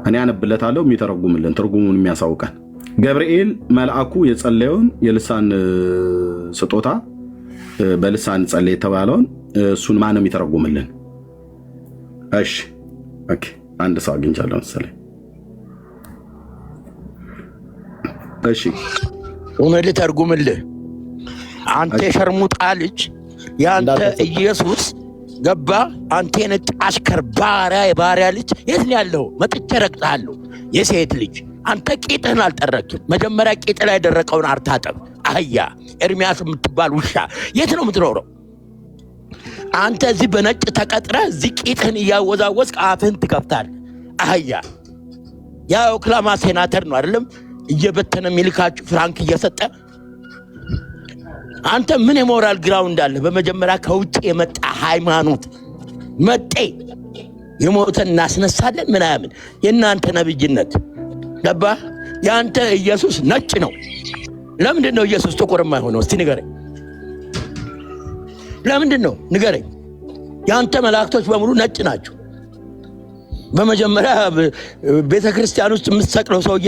እኔ አነብለታለሁ የሚተረጉምልን ትርጉሙን የሚያሳውቀን ገብርኤል መልአኩ የጸለየውን የልሳን ስጦታ በልሳን ጸለየ የተባለውን እሱን ማን ነው የሚተረጉምልን? እሺ ኦኬ አንድ ሰው አግኝቻለሁ መሰለኝ። እሺ ኡመል ተርጉምልህ አንተ ሸርሙጣ ልጅ ያንተ ኢየሱስ ገባ አንተ የነጭ አሽከር ባሪያ ልጅ የት ነው ያለው? መጥቼ ረግጣለሁ። የሴት ልጅ አንተ ቂጥህን አልጠረክም። መጀመሪያ ቂጥ ላይ ደረቀውን አርታጠብ። አህያ ኤርሚያስ የምትባል ውሻ የት ነው የምትኖረው? አንተ እዚህ በነጭ ተቀጥረህ እዚህ ቂጥህን እያወዛወዝክ አፍህን ትከፍታለህ። አህያ ያ ኦክላማ ሴናተር ነው አይደለም እየበተነ ሚልካችሁ ፍራንክ እየሰጠ አንተ ምን የሞራል ግራውንድ አለ? በመጀመሪያ ከውጭ የመጣ ሃይማኖት መጤ የሞተን እናስነሳለን ምናምን የእናንተ ነብይነት ገባ። ያንተ ኢየሱስ ነጭ ነው። ለምንድን ነው ኢየሱስ ጥቁር የማይሆነው? እስቲ ንገረኝ። ለምንድን ነው ንገረኝ። ያንተ መላእክቶች በሙሉ ነጭ ናቸው። በመጀመሪያ ቤተክርስቲያን ውስጥ የምትሰቅለው ሰውዬ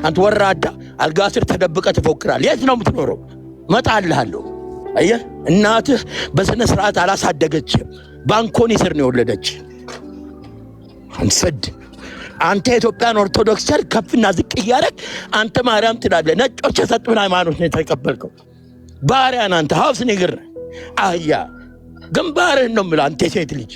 አንተ ወራዳ አልጋ ስር ተደብቀህ ትፎክራለህ። የት ነው የምትኖረው? እመጣልሃለሁ። አየህ እናትህ በስነ ስርዓት አላሳደገችህም። ባንኮኒ ስር ነው የወለደች። አንሰድ አንተ የኢትዮጵያን ኦርቶዶክስ ቸርች ከፍና ዝቅ እያደረግ አንተ ማርያም ትላለህ። ነጮች የሰጡን ሃይማኖት ነው የተቀበልከው። ባሪያን አንተ ሀውስ ንግር አህያ ግንባርህን ነው የምልህ። አንተ ሴት ልጅ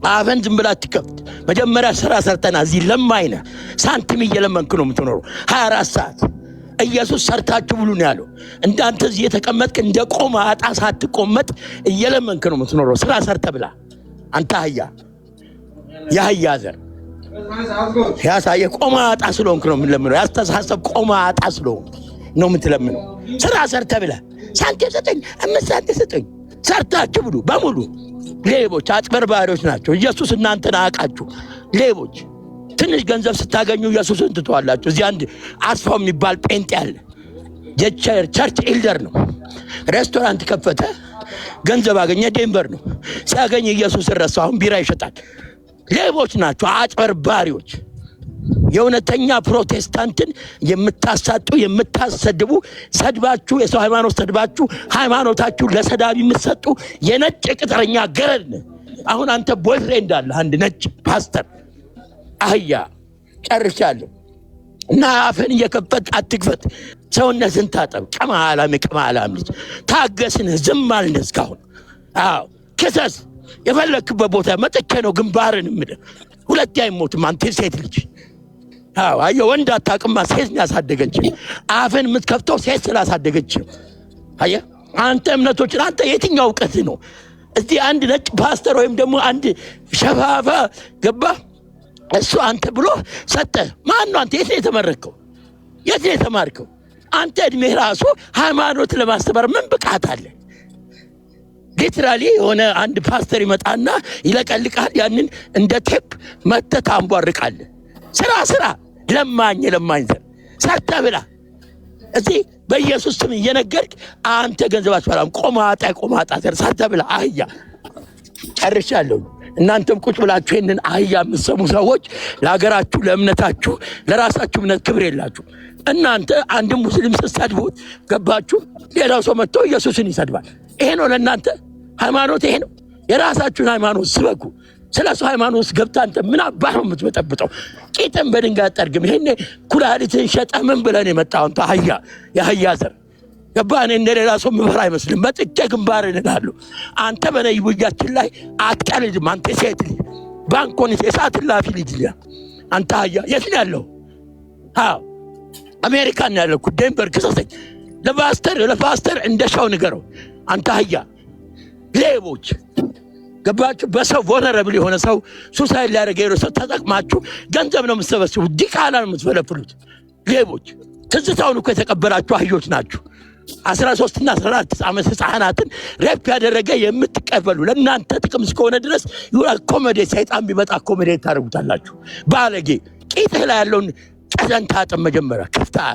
አፈን ዝም ብላ አትከፍት። መጀመሪያ ስራ ሰርተና እዚህ ለማይነ ሳንቲም እየለመንክ ነው የምትኖረው 24 ሰዓት። ኢየሱስ ሰርታችሁ ብሉ ነው ያለው። እንዳንተ እዚህ የተቀመጥክ እንደ ቆማ አጣ ሳትቆመጥ እየለመንክ ነው የምትኖረው። ስራ ሰርተ ብላ አንተ አህያ የአህያ ዘር ያሳየ ቆማ አጣ ስለሆንክ ነው የምትለምነው። ያስተሳሰብ ቆማ አጣ ስለሆንክ ነው የምትለምነው። ስራ ሰርተ ብላ ሳንቲም ስጠኝ 5 ሳንቲም ስጠኝ። ሰርታችሁ ብሉ በሙሉ ሌቦች አጭበርባሪዎች ናቸው። ኢየሱስ እናንተን አያውቃችሁ ሌቦች። ትንሽ ገንዘብ ስታገኙ ኢየሱስን ትተዋላችሁ። እዚህ አንድ አስፋው የሚባል ጴንጤ አለ። የቸርች ኤልደር ነው። ሬስቶራንት ከፈተ፣ ገንዘብ አገኘ። ዴንቨር ነው ሲያገኝ ኢየሱስን ረሳ። አሁን ቢራ ይሸጣል። ሌቦች ናቸው አጭበርባሪዎች። የእውነተኛ ፕሮቴስታንትን የምታሳጡ የምታሰድቡ ሰድባችሁ የሰው ሃይማኖት ሰድባችሁ ሃይማኖታችሁ ለሰዳቢ የምትሰጡ የነጭ ቅጥረኛ ገረድ። አሁን አንተ ቦይፍሬንድ አለ አንድ ነጭ ፓስተር አህያ ጨርሻለሁ። እና አፍህን እየከፈት አትክፈት። ሰውነትን ታጠብ። ቀማላም ልጅ ታገስን። ዝም አልን እስካሁን። አዎ ክሰስ። የፈለክበት ቦታ መጥቼ ነው ግንባርን ምድ ሁለት አይሞትም። አንተ ሴት ልጅ አዎ አየህ ወንድ አታውቅማ። ሴት ያሳደገች አፍን የምትከፍተው ሴት ስላሳደገች። አየህ አንተ እምነቶችን አንተ የትኛው እውቀት ነው? እስቲ አንድ ነጭ ፓስተር ወይም ደግሞ አንድ ሸፋፋ ገባ እሱ አንተ ብሎ ሰጠ። ማን ነው አንተ? የት ነው የተመረከው? የት ነው የተማርከው? አንተ እድሜ ራሱ ሃይማኖት ለማስተማር ምን ብቃት አለ? ሊትራሊ የሆነ አንድ ፓስተር ይመጣና ይለቀልቃል። ያንን እንደ ቴፕ መተህ ታንቧርቃለህ። ስራ ለማኝ ዘር ሰርተ ብላ። እዚህ በኢየሱስ ስም እየነገርክ አንተ ገንዘብ አትበላም። ቆማጣ ዘር ሰርተ ብላ። አህያ ጨርሻለሁ። እናንተም ቁጭ ብላችሁ ይሄንን አህያ የምትሰሙ ሰዎች ለሀገራችሁ፣ ለእምነታችሁ፣ ለራሳችሁ እምነት ክብር የላችሁ። እናንተ አንድ ሙስሊም ስትሰድቡት ገባችሁ፣ ሌላው ሰው መጥቶ ኢየሱስን ይሰድባል። ይሄ ነው ለእናንተ ሃይማኖት? ይሄ ነው? የራሳችሁን ሃይማኖት ስበኩ። ስለሱ ሃይማኖት ገብታ አንተ ምን አባህ ነው የምትበጠብጠው? ቂጥን በድንጋይ አጠርግም። ይሄኔ ኩላሊትን ሸጠህ ምን ብለን የመጣው አንተ አህያ፣ የአህያ ዘር ገባህ? እኔ እንደሌላ ሰው ምፈራ አይመስልም። መጥቼ ግንባር እልሃለሁ። አንተ በነቢያችን ላይ አትቀልድም። አንተ ሴት ልጅ ባንኮን የሰዓት ላፊ ልጅ አንተ አህያ የት ነው ያለው? አዎ አሜሪካን ያለው ዴንቨር ክሰሰኝ። ለፓስተር እንደሻው ንገረው። አንተ አህያ ሌቦች ገባችሁ? በሰው ቮነረብል የሆነ ሰው ሱሳይድ ሊያደርግ የሆነ ሰው ተጠቅማችሁ ገንዘብ ነው የምትሰበስቡ። ዲቃላ ነው የምትፈለፍሉት ሌቦች። ትዝታውን እኮ የተቀበላችሁ አህዮች ናችሁ። 13 እና 14 ዓመት ህፃናትን ሬፕ ያደረገ የምትቀበሉ ለእናንተ ጥቅም እስከሆነ ድረስ ኮሜዲ ሰይጣን ቢመጣ ኮሜዲ ታደርጉታላችሁ። ባለጌ ቂጥህ ላይ ያለውን ቀዘን ታጠብ። መጀመሪያ ክፍተህ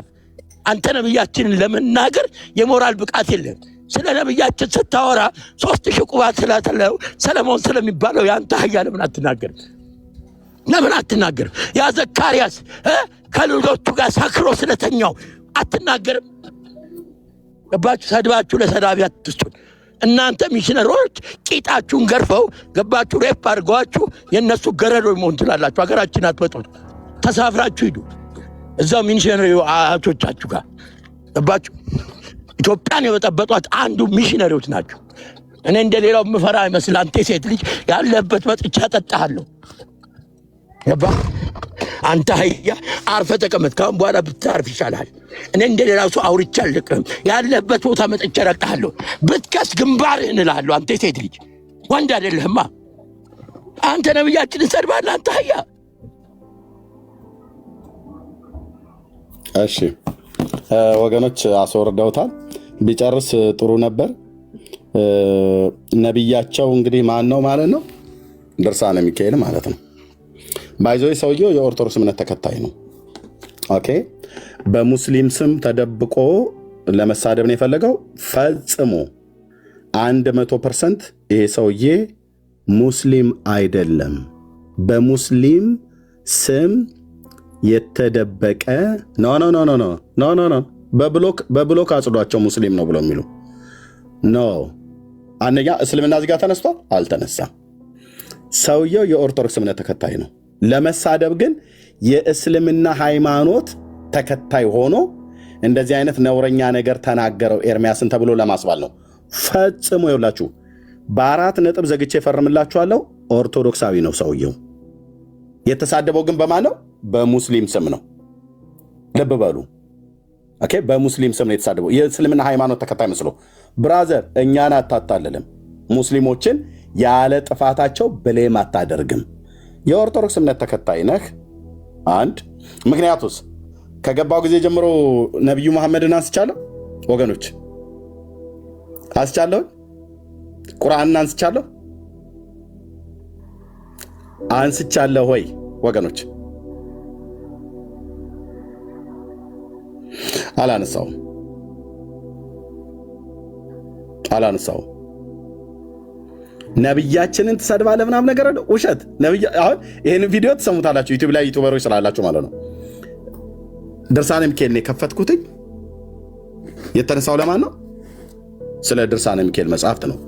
አንተ ነብያችንን ለመናገር የሞራል ብቃት የለም። ስለ ነብያችን ስታወራ 3000 ቁባት ስላተለው ሰለሞን ስለሚባለው ያንተ አህያ ለምን አትናገርም? ለምን አትናገርም? ያ ዘካርያስ ከልጆቹ ጋር ሰክሮ ስለተኛው አትናገርም? ገባችሁ? ሰድባችሁ ለሰዳቢ አትስጡን። እናንተ ሚሽነሮች ቂጣችሁን ገርፈው ገባችሁ ሬፕ አድርገዋችሁ የእነሱ ገረዶች መሆን ትላላችሁ። ሀገራችን አትመጡት፣ ተሳፍራችሁ ሂዱ እዛው ሚሽነሪ አያቶቻችሁ ጋር ገባችሁ? ኢትዮጵያን የበጠበጧት አንዱ ሚሽነሪዎች ናቸው። እኔ እንደሌላው ምፈራ አይመስል አንተ ሴት ልጅ ያለበት መጥቻ ጠጣሃለሁ። ገባ? አንተ አህያ አርፈ ተቀመጥ። ካሁን በኋላ ብታርፍ ይሻላል። እኔ እንደሌላው ሰው አውርቼ አልልቅም። ያለበት ቦታ መጥቻ ረግጣለሁ። ብትከስ ግንባርህን እልሃለሁ። አንተ ሴት ልጅ ወንድ አይደለህማ። አንተ ነብያችንን ሰድባለህ። አንተ አህያ። እሺ ወገኖች አስወርደውታል። ቢጨርስ ጥሩ ነበር። ነብያቸው እንግዲህ ማን ነው ማለት ነው? ድርሳነ ሚካኤል ማለት ነው። ባይዞይ ሰውየው የኦርቶዶክስ እምነት ተከታይ ነው። ኦኬ በሙስሊም ስም ተደብቆ ለመሳደብ ነው የፈለገው። ፈጽሞ 100% ይሄ ሰውዬ ሙስሊም አይደለም። በሙስሊም ስም የተደበቀ ኖ በብሎክ አጽዷቸው ሙስሊም ነው ብሎ የሚሉ ኖ። አንደኛ እስልምና እዚህ ጋር ተነስቷል? አልተነሳም። ሰውየው የኦርቶዶክስ እምነት ተከታይ ነው። ለመሳደብ ግን የእስልምና ሃይማኖት ተከታይ ሆኖ እንደዚህ አይነት ነውረኛ ነገር ተናገረው ኤርሚያስን ተብሎ ለማስባል ነው። ፈጽሞ ይውላችሁ በ4 ነጥብ ዘግቼ ፈርምላችኋለሁ። ኦርቶዶክሳዊ ነው ሰውየው። የተሳደበው ግን በማን ነው? በሙስሊም ስም ነው። ልብ በሉ። ኦኬ በሙስሊም ስም ነው የተሳደበው፣ የእስልምና ሃይማኖት ተከታይ መስሎ። ብራዘር እኛን አታታልልም። ሙስሊሞችን ያለ ጥፋታቸው ብሌም አታደርግም። የኦርቶዶክስ እምነት ተከታይ ነህ። አንድ ምክንያቱስ ከገባው ጊዜ ጀምሮ ነቢዩ መሐመድን አንስቻለሁ ወገኖች፣ አንስቻለሁ። ቁርአንን አንስቻለሁ ወይ ወገኖች? አላነሳውም። ነብያችንን ትሰድባለህ ምናምን ነገር አለ። ውሸት። አሁን ይህን ቪዲዮ ትሰሙታላችሁ ዩቲዩብ ላይ ዩቲዩበሮች ስላላችሁ ማለት ነው። ድርሳነ ሚካኤል ነው የከፈትኩትኝ። የተነሳው ለማን ነው? ስለ ድርሳነ ሚካኤል መጽሐፍት ነው።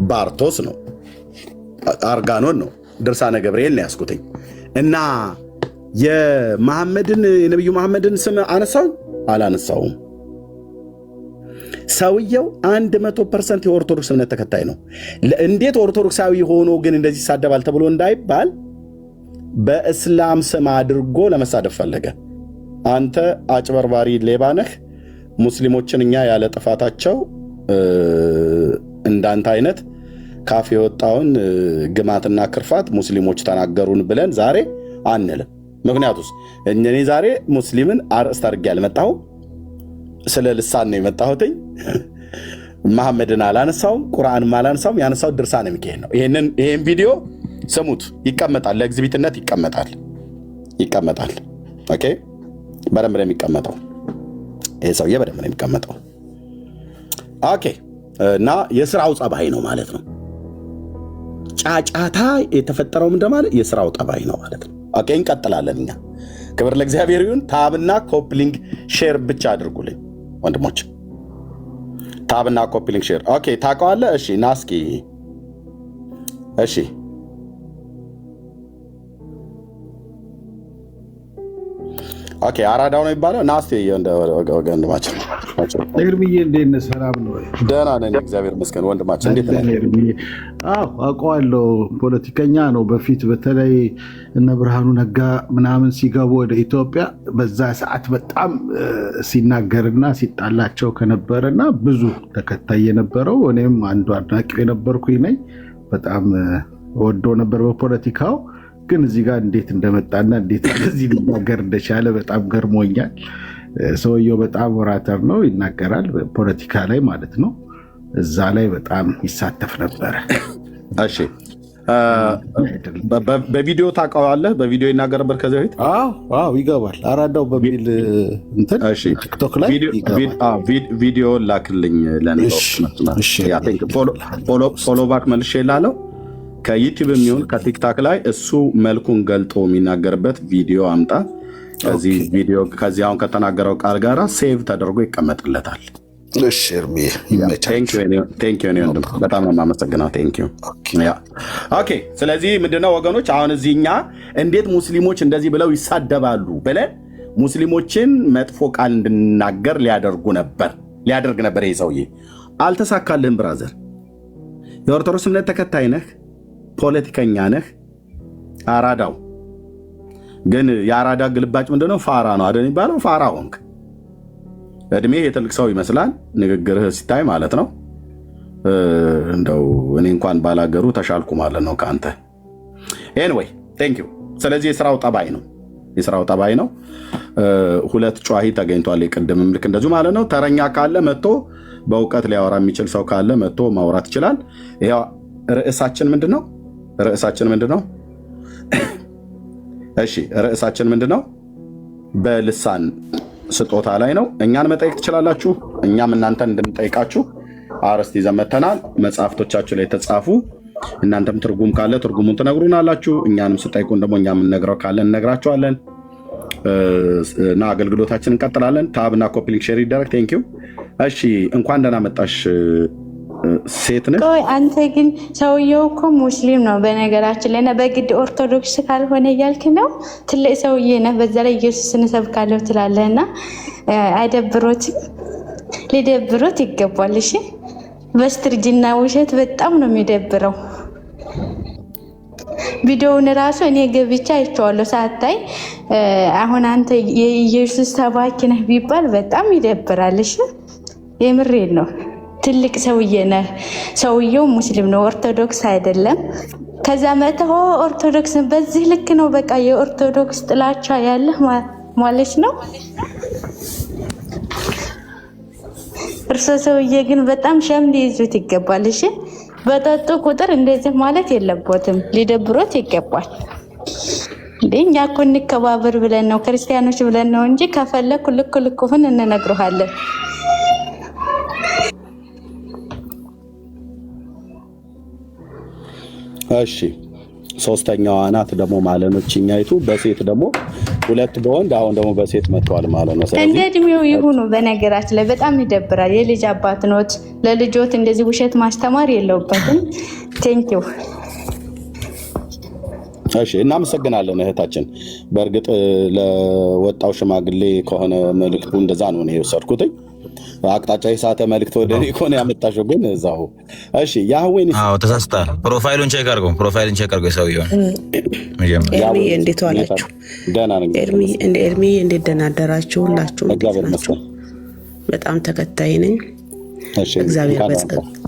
ባርቶስ ነው፣ አርጋኖን ነው፣ ድርሳነ ገብርኤል ነው ያስኩትኝ እና የነቢዩ መሐመድን ስም አነሳው አላነሳውም። ሰውየው 100% የኦርቶዶክስ እምነት ተከታይ ነው። እንዴት ኦርቶዶክሳዊ ሆኖ ግን እንደዚህ ይሳደባል ተብሎ እንዳይባል በእስላም ስም አድርጎ ለመሳደብ ፈለገ። አንተ አጭበርባሪ ሌባ ነህ። ሙስሊሞችን እኛ ያለ ጥፋታቸው እንዳንተ አይነት ካፍ የወጣውን ግማትና ክርፋት ሙስሊሞች ተናገሩን ብለን ዛሬ አንልም። ምክንያቱስ እኔ ዛሬ ሙስሊምን አርእስት አድርጌ አልመጣሁም። ስለ ልሳን ነው የመጣሁትኝ። መሐመድን አላነሳውም፣ ቁርአንም አላነሳውም። ያነሳው ድርሳነ ሚካኤል ነው። ይሄን ቪዲዮ ስሙት፣ ይቀመጣል፣ ለኤግዚቢትነት ይቀመጣል። ኦኬ በደንብ ነው የሚቀመጠው። ይሄ ሰውዬ በደንብ ነው የሚቀመጠው። ኦኬ እና የስራው ጸባይ ነው ማለት ነው። ጫጫታ የተፈጠረው እንደማለት የስራው ጠባይ ነው ማለት ነው። ኦኬ እንቀጥላለን። እኛ ክብር ለእግዚአብሔር ይሁን። ታብና ኮፕሊንግ ሼር ብቻ አድርጉልኝ ወንድሞች፣ ታብና ኮፕሊንግ ሼር። ኦኬ ታውቀዋለህ? እሺ ና እስኪ። እሺ ኦኬ አራዳው ነው የሚባለው። ና እስኪ ወንድማችን እርምዬ እንዴት ነህ? ሰላም ነው? ደህና ነኝ እግዚአብሔር ይመስገን። ወንድማችን እንዴት ነህ? አውቀዋለሁ። ፖለቲከኛ ነው። በፊት በተለይ እነ ብርሃኑ ነጋ ምናምን ሲገቡ ወደ ኢትዮጵያ በዛ ሰዓት በጣም ሲናገርና ሲጣላቸው ከነበረና ብዙ ተከታይ የነበረው እኔም አንዱ አድናቂ የነበርኩኝ ነኝ። በጣም ወዶ ነበር በፖለቲካው። ግን እዚህ ጋር እንዴት እንደመጣና እንዴት እዚህ ሊናገር እንደቻለ በጣም ገርሞኛል። ሰውየው በጣም ወራተር ነው፣ ይናገራል ፖለቲካ ላይ ማለት ነው። እዛ ላይ በጣም ይሳተፍ ነበረ። እሺ በቪዲዮ ታውቀዋለህ? በቪዲዮ ይናገር ነበር ከዚህ በፊት። አዎ ይገባል። አራዳው በሚል እንትን ቲክቶክ ላይ ቪዲዮ ላክልኝ ለኔ። ፎሎ ባክ መልሼ ላለው ከዩቲዩብ የሚሆን ከቲክታክ ላይ እሱ መልኩን ገልጦ የሚናገርበት ቪዲዮ አምጣ። ከዚህ አሁን ከተናገረው ቃል ጋር ሴቭ ተደርጎ ይቀመጥለታል። በጣም ነው የማመሰግነው። ኦኬ። ስለዚህ ምንድነው ወገኖች፣ አሁን እዚህ እኛ እንዴት ሙስሊሞች እንደዚህ ብለው ይሳደባሉ ብለን ሙስሊሞችን መጥፎ ቃል እንድናገር ሊያደርግ ነበር። ይህ ሰውዬ አልተሳካልህም ብራዘር። የኦርቶዶክስ እምነት ተከታይ ነህ፣ ፖለቲከኛ ነህ፣ አራዳው ግን የአራዳ ግልባጭ ምንድነው? ፋራ ነው አይደል የሚባለው? ፋራ ሆንክ። እድሜ የትልቅ ሰው ይመስላል ንግግርህ ሲታይ ማለት ነው። እንደው እኔ እንኳን ባላገሩ ተሻልኩ ማለት ነው ከአንተ። ኤኒዌይ ቴንክ ዩ። ስለዚህ የስራው ጠባይ ነው። ሁለት ጨዋሂ ተገኝቷል። የቅድምም ልክ እንደዚሁ ማለት ነው። ተረኛ ካለ መጥቶ በእውቀት ሊያወራ የሚችል ሰው ካለ መጥቶ ማውራት ይችላል። ይኸው ርዕሳችን ምንድን ነው? እሺ ርዕሳችን ምንድን ነው? በልሳን ስጦታ ላይ ነው። እኛን መጠየቅ ትችላላችሁ፣ እኛም እናንተን እንድንጠይቃችሁ አርዕስት ይዘን መጥተናል። መጽሐፍቶቻችሁ ላይ የተጻፉ እናንተም ትርጉም ካለ ትርጉሙን ትነግሩናላችሁ። እኛንም ስጠይቁን ደግሞ እኛ የምንነግረው ካለ እንነግራችኋለን እና አገልግሎታችን እንቀጥላለን። ታብና ኮፒሊንግ ሼር ይደረግ። ቴንኪው። እሺ እንኳን ደህና መጣሽ ሴት ነህ። ቆይ አንተ ግን ሰውየው እኮ ሙስሊም ነው በነገራችን ላይ፣ በግድ ኦርቶዶክስ ካልሆነ እያልክ ነው። ትልቅ ሰውዬ ነህ፣ በዛ ላይ ኢየሱስን እሰብካለሁ ትላለህ እና አይደብሮትም? ሊደብሮት ይገባል። እሺ በስትርጅና ውሸት በጣም ነው የሚደብረው። ቪዲዮውን ራሱ እኔ ገብቻ አይቼዋለሁ ሳታይ። አሁን አንተ የኢየሱስ ሰባኪ ነህ ቢባል በጣም ይደብራል። እሺ የምሬን ነው። ትልቅ ሰውዬ ነህ። ሰውየው ሙስሊም ነው፣ ኦርቶዶክስ አይደለም። ከዛ መተህ ኦርቶዶክስ በዚህ ልክ ነው በቃ የኦርቶዶክስ ጥላቻ ያለህ ማለት ነው። እርሶ ሰውዬ ግን በጣም ሸም ሊይዙት ይገባል። እሺ በጠጡ ቁጥር እንደዚህ ማለት የለቦትም፣ ሊደብሮት ይገባል። እኛ እኮ እንከባበር ብለን ነው ክርስቲያኖች ብለን ነው እንጂ ከፈለኩ ልኩን እንነግረዋለን። እሺ ሶስተኛዋ ናት ደግሞ ማለት ነው ቺኛይቱ። በሴት ደግሞ ሁለት በወንድ አሁን ደግሞ በሴት መጥቷል ማለት ነው። እንደ እድሜው ይሁኑ። በነገራችን ላይ በጣም ይደብራል። የልጅ አባት ኖት፣ ለልጆት እንደዚህ ውሸት ማስተማር የለውበትም። ቴንኪው። እሺ እናመሰግናለን እህታችን። በእርግጥ ለወጣው ሽማግሌ ከሆነ መልእክቱ እንደዛ ነው ነው የወሰድኩትኝ። አቅጣጫ የሳተ መልእክት ወደ እኔ ከሆነ ያመጣሽው ግን እዛው። እሺ ያህዌን ተሳስታል። ፕሮፋይሉን ቼክ አድርጎ ሰውየውን ኤርሚ እንዴት ዋላችሁ? ደህና ነኝ። ኤርሚ እንዴት ደህና አደራችሁ? ሁላችሁም በጣም ተከታይ ነኝ።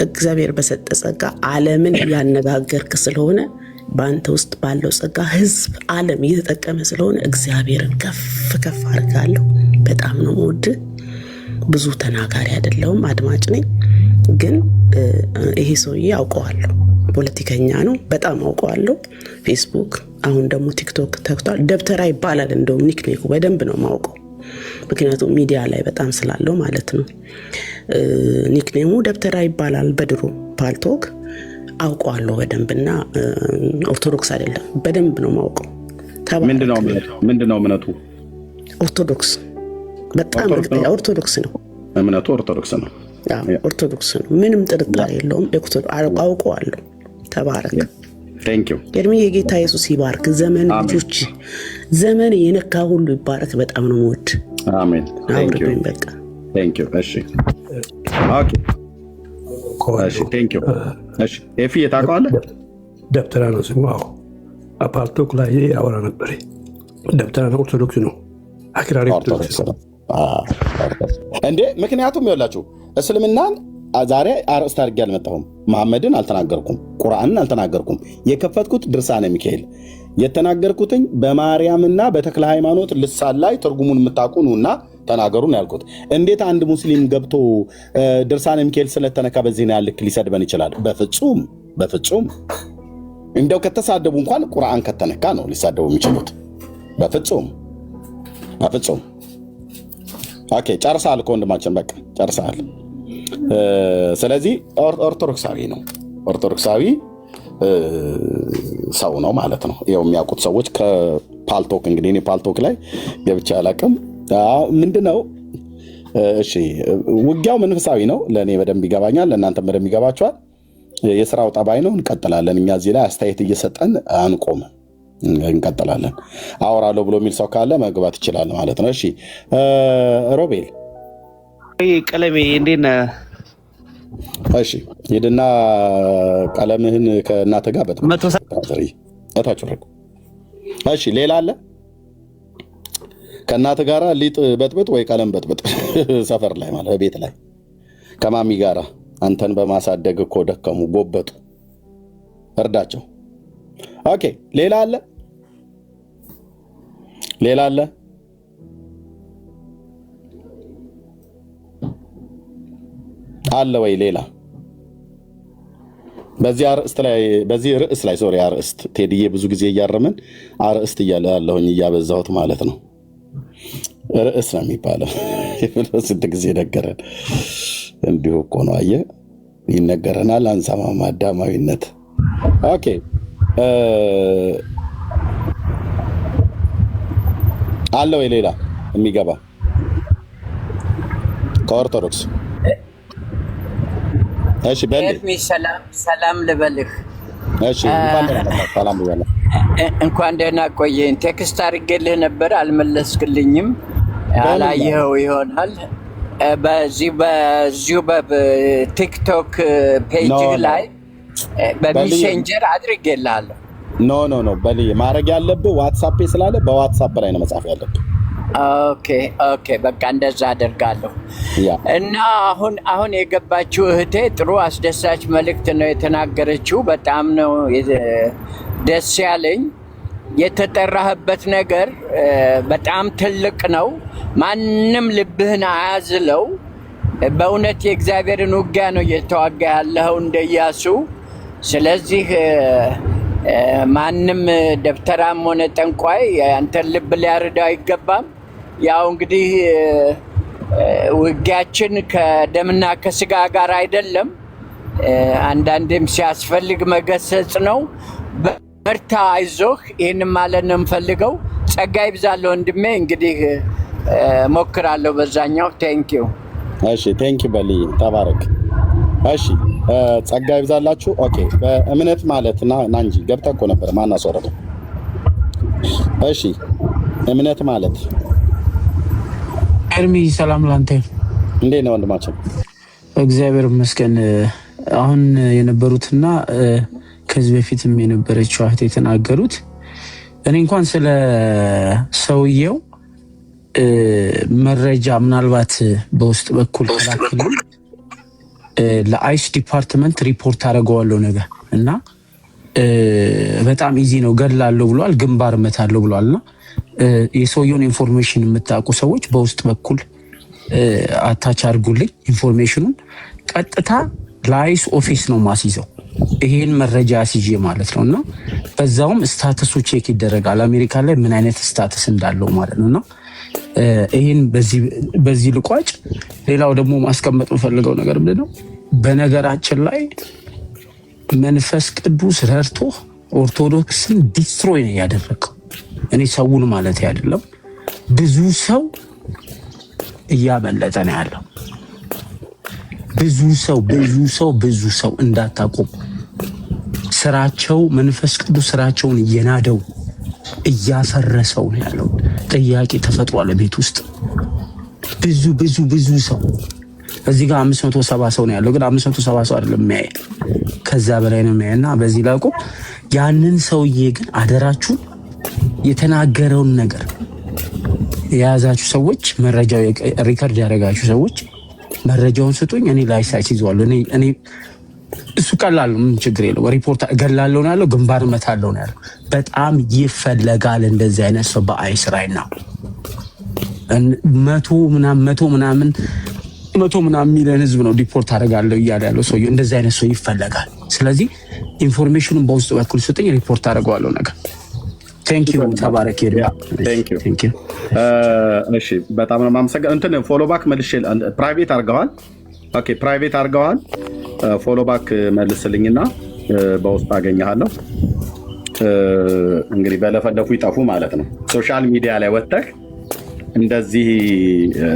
እግዚአብሔር በሰጠ ጸጋ ዓለምን ያነጋገርክ ስለሆነ በአንተ ውስጥ ባለው ጸጋ ህዝብ ዓለም እየተጠቀመ ስለሆነ እግዚአብሔርን ከፍ አድርጋለሁ። በጣም ነው የምወድህ። ብዙ ተናጋሪ አይደለሁም፣ አድማጭ ነኝ። ግን ይሄ ሰውዬ አውቀዋለሁ፣ ፖለቲከኛ ነው፣ በጣም አውቀዋለሁ። ፌስቡክ፣ አሁን ደግሞ ቲክቶክ ተክቷል። ደብተራ ይባላል እንደውም ኒክኔሙ በደንብ ነው የማውቀው፣ ምክንያቱም ሚዲያ ላይ በጣም ስላለው ማለት ነው። ኒክኔሙ ደብተራ ይባላል። በድሮ ፓልቶክ አውቀዋለሁ በደንብና ኦርቶዶክስ አይደለም፣ በደንብ ነው የማውቀው። ምንድነው እምነቱ? ኦርቶዶክስ፣ በጣም እርግጠኛ ኦርቶዶክስ ነው እምነቱ። ኦርቶዶክስ ነው፣ ኦርቶዶክስ ነው፣ ምንም ጥርጣሬ የለውም። አውቀዋለሁ። ተባረክ። ቴንክ ዩ ኤርሚ። የጌታ ኢየሱስ ይባርክ። ዘመን ልጆች ዘመን የነካ ሁሉ ይባረክ። በጣም ነው የምወድ። አሜን። አውርዱኝ በቃ። ቴንክ ዩ። እሺ ኦኬ። እሺ ቴንክ ዩ። እሺ ኤፊ የታውቀዋለህ? ደብተራ ነው ስሙ። አዎ አፓርቶክ ላይ ያወራ ነበር። ደብተራ ነው፣ ኦርቶዶክስ ነው፣ አክራሪ ኦርቶዶክስ ነው እንዴ። ምክንያቱም ይኸውላችሁ እስልምናን ዛሬ አርእስት አድርጌ አልመጣሁም። መሐመድን አልተናገርኩም፣ ቁርአንን አልተናገርኩም። የከፈትኩት ድርሳነ ሚካኤል የተናገርኩትኝ በማርያምና በተክለ ሃይማኖት ልሳን ላይ ትርጉሙን የምታውቁ ኑና ተናገሩን ያልኩት። እንዴት አንድ ሙስሊም ገብቶ ድርሳነ ሚካኤል ስለተነካ በዚህ ነው ያልክ ሊሰድበን ይችላል? በፍጹም እንደው ከተሳደቡ እንኳን ቁርአን ከተነካ ነው ሊሳደቡ የሚችሉት። በፍጹም በፍጹም። ኦኬ ጨርሰሃል እኮ ወንድማችን፣ በቃ ጨርሰሃል። ስለዚህ ኦርቶዶክሳዊ ነው፣ ኦርቶዶክሳዊ ሰው ነው ማለት ነው። ይኸው የሚያውቁት ሰዎች ከፓልቶክ እንግዲህ እኔ ፓልቶክ ላይ ገብቼ አላውቅም። ምንድነው? እሺ ውጊያው መንፈሳዊ ነው። ለእኔ በደንብ ይገባኛል፣ ለእናንተም በደንብ ይገባችኋል። የስራው ጠባይ ነው። እንቀጥላለን። እኛ እዚህ ላይ አስተያየት እየሰጠን አንቆም፣ እንቀጥላለን። አወራለሁ ብሎ የሚል ሰው ካለ መግባት ይችላል ማለት ነው። እሺ ሮቤል ቀለሜ እንዴት ነህ? እሺ ሂድና ቀለምህን ከእናትህ ጋር በጥብጥ። እሺ ሌላ አለ? ከእናትህ ጋር ሊጥ በጥብጥ ወይ ቀለም በጥብጥ። ሰፈር ላይ ማለት ቤት ላይ ከማሚ ጋር አንተን በማሳደግ እኮ ደከሙ፣ ጎበጡ፣ እርዳቸው። ኦኬ ሌላ አለ? ሌላ አለ? አለ ወይ ሌላ? በዚህ ርዕስ ላይ ሶሪ አርዕስት ቴዲዬ ብዙ ጊዜ እያረምን አርዕስት እያለ ያለሁኝ እያበዛሁት ማለት ነው። ርዕስ ነው የሚባለው። ስንት ጊዜ ነገረን። እንዲሁ እኮ ነው። አየህ ይነገረናል፣ አንሰማም። አዳማዊነት። ኦኬ አለ ወይ ሌላ የሚገባ ከኦርቶዶክስ? እሺ በልኝ። ሰላም ልበልህ። እሺ ሰላም ልበልህ። እንኳን ደህና ቆየኝ። ቴክስት አድርጌልህ ነበር አልመለስክልኝም። አላየኸው ይሆናል። በዚሁ በቲክቶክ ፔጅ ላይ በሜሴንጀር አድርጌልሃለሁ። ኖ በልዬ ማድረግ ያለብህ ዋትሳፕ ስላለ በዋትሳፕ ላይ ነው መጻፍ ያለብህ። ኦኬ በቃ እንደዛ አደርጋለሁ። እና አሁን የገባችው እህቴ ጥሩ አስደሳች መልእክት ነው የተናገረችው። በጣም ነው ደስ ያለኝ። የተጠራህበት ነገር በጣም ትልቅ ነው። ማንም ልብህን አያዝለው። በእውነት የእግዚአብሔርን ውጊያ ነው እየተዋጋ ያለኸው እንደ ኢያሱ። ስለዚህ ማንም ደብተራም ሆነ ጠንቋይ አንተን ልብ ሊያርዳው አይገባም። ያው እንግዲህ ውጊያችን ከደምና ከስጋ ጋር አይደለም። አንዳንዴም ሲያስፈልግ መገሰጽ ነው። በርታ፣ አይዞህ። ይህን ማለት ነው የምፈልገው። ጸጋ ይብዛለሁ ወንድሜ። እንግዲህ ሞክራለሁ በዛኛው። ቴንኪው። እሺ ቴንኪው በልዬ፣ ተባረክ። እሺ ጸጋ ይብዛላችሁ። ኦኬ በእምነት ማለት ና እንጂ ገብተህ እኮ ነበር። ማን አስወረደ? እሺ እምነት ማለት ኤርሚ፣ ሰላም ላንተ። እንዴት ነው ወንድማችን? እግዚአብሔር ይመስገን። አሁን የነበሩትና ከዚህ በፊትም የነበረችው እህት የተናገሩት እኔ እንኳን ስለ ሰውየው መረጃ ምናልባት በውስጥ በኩል ተላክልኝ ለአይስ ዲፓርትመንት ሪፖርት አደርገዋለሁ ነገር እና በጣም ኢዚ ነው። ገላለሁ ብሏል፣ ግንባር መታለሁ ብሏልና የሰውየውን ኢንፎርሜሽን የምታውቁ ሰዎች በውስጥ በኩል አታች አድርጉልኝ ኢንፎርሜሽኑን። ቀጥታ ለአይስ ኦፊስ ነው ማስይዘው ይሄን መረጃ አስይዤ ማለት ነውና በዛውም ስታተሱ ቼክ ይደረጋል አሜሪካ ላይ ምን አይነት ስታተስ እንዳለው ማለት ነውና ይሄን በዚህ ልቋጭ። ሌላው ደግሞ ማስቀመጥ የምፈልገው ነገር ምንድነው፣ በነገራችን ላይ መንፈስ ቅዱስ ረድቶ ኦርቶዶክስን ዲስትሮይ ነው ያደረገው። እኔ ሰውን ማለት አይደለም፣ ብዙ ሰው እያመለጠ ነው ያለው። ብዙ ሰው እንዳታቆም ስራቸው መንፈስ ቅዱስ ስራቸውን እየናደው እያፈረሰው ነው ያለው። ጥያቄ ተፈጥሯል ቤት ውስጥ ብዙ ሰው። እዚህ ጋር 570 ሰው ነው ያለው፣ ግን 570 ሰው አይደለም የሚያይ፣ ከዛ በላይ ነው የሚያይና በዚህ ላይ ቆም። ያንን ሰውዬ ግን አደራችሁ የተናገረውን ነገር የያዛችሁ ሰዎች፣ መረጃው ሪከርድ ያደረጋችሁ ሰዎች መረጃውን ስጡኝ። እኔ ላይሳይት ይዟል። እኔ እሱ ቀላል ነው፣ ምን ችግር የለው። ሪፖርት ገላለሁ ነው ያለው፣ ግንባር መታለው ነው ያለው። በጣም ይፈለጋል እንደዚህ አይነት ሰው በአይስ ራይና መቶ ምናምን ሚሊዮን ህዝብ ነው ዲፖርት አደርጋለሁ እያለ ያለው ሰው። እንደዚህ አይነት ሰው ይፈለጋል። ስለዚህ ኢንፎርሜሽኑን በውስጥ በኩል ስጡኝ፣ ሪፖርት አደርገዋለሁ ነገር። ቴንክ ዩ ተባረክ። ቴንክ ዩ። እሺ በጣም ነው የማመሰግነው። እንትን ፎሎ ባክ መልሼ ፕራይቬት አድርገዋል። ኦኬ ፕራይቬት አድርገዋል። ፎሎ ባክ መልስልኝና በውስጥ አገኘሃለሁ። እንግዲህ በለፈለፉ ይጠፉ ማለት ነው። ሶሻል ሚዲያ ላይ ወጥተህ እንደዚህ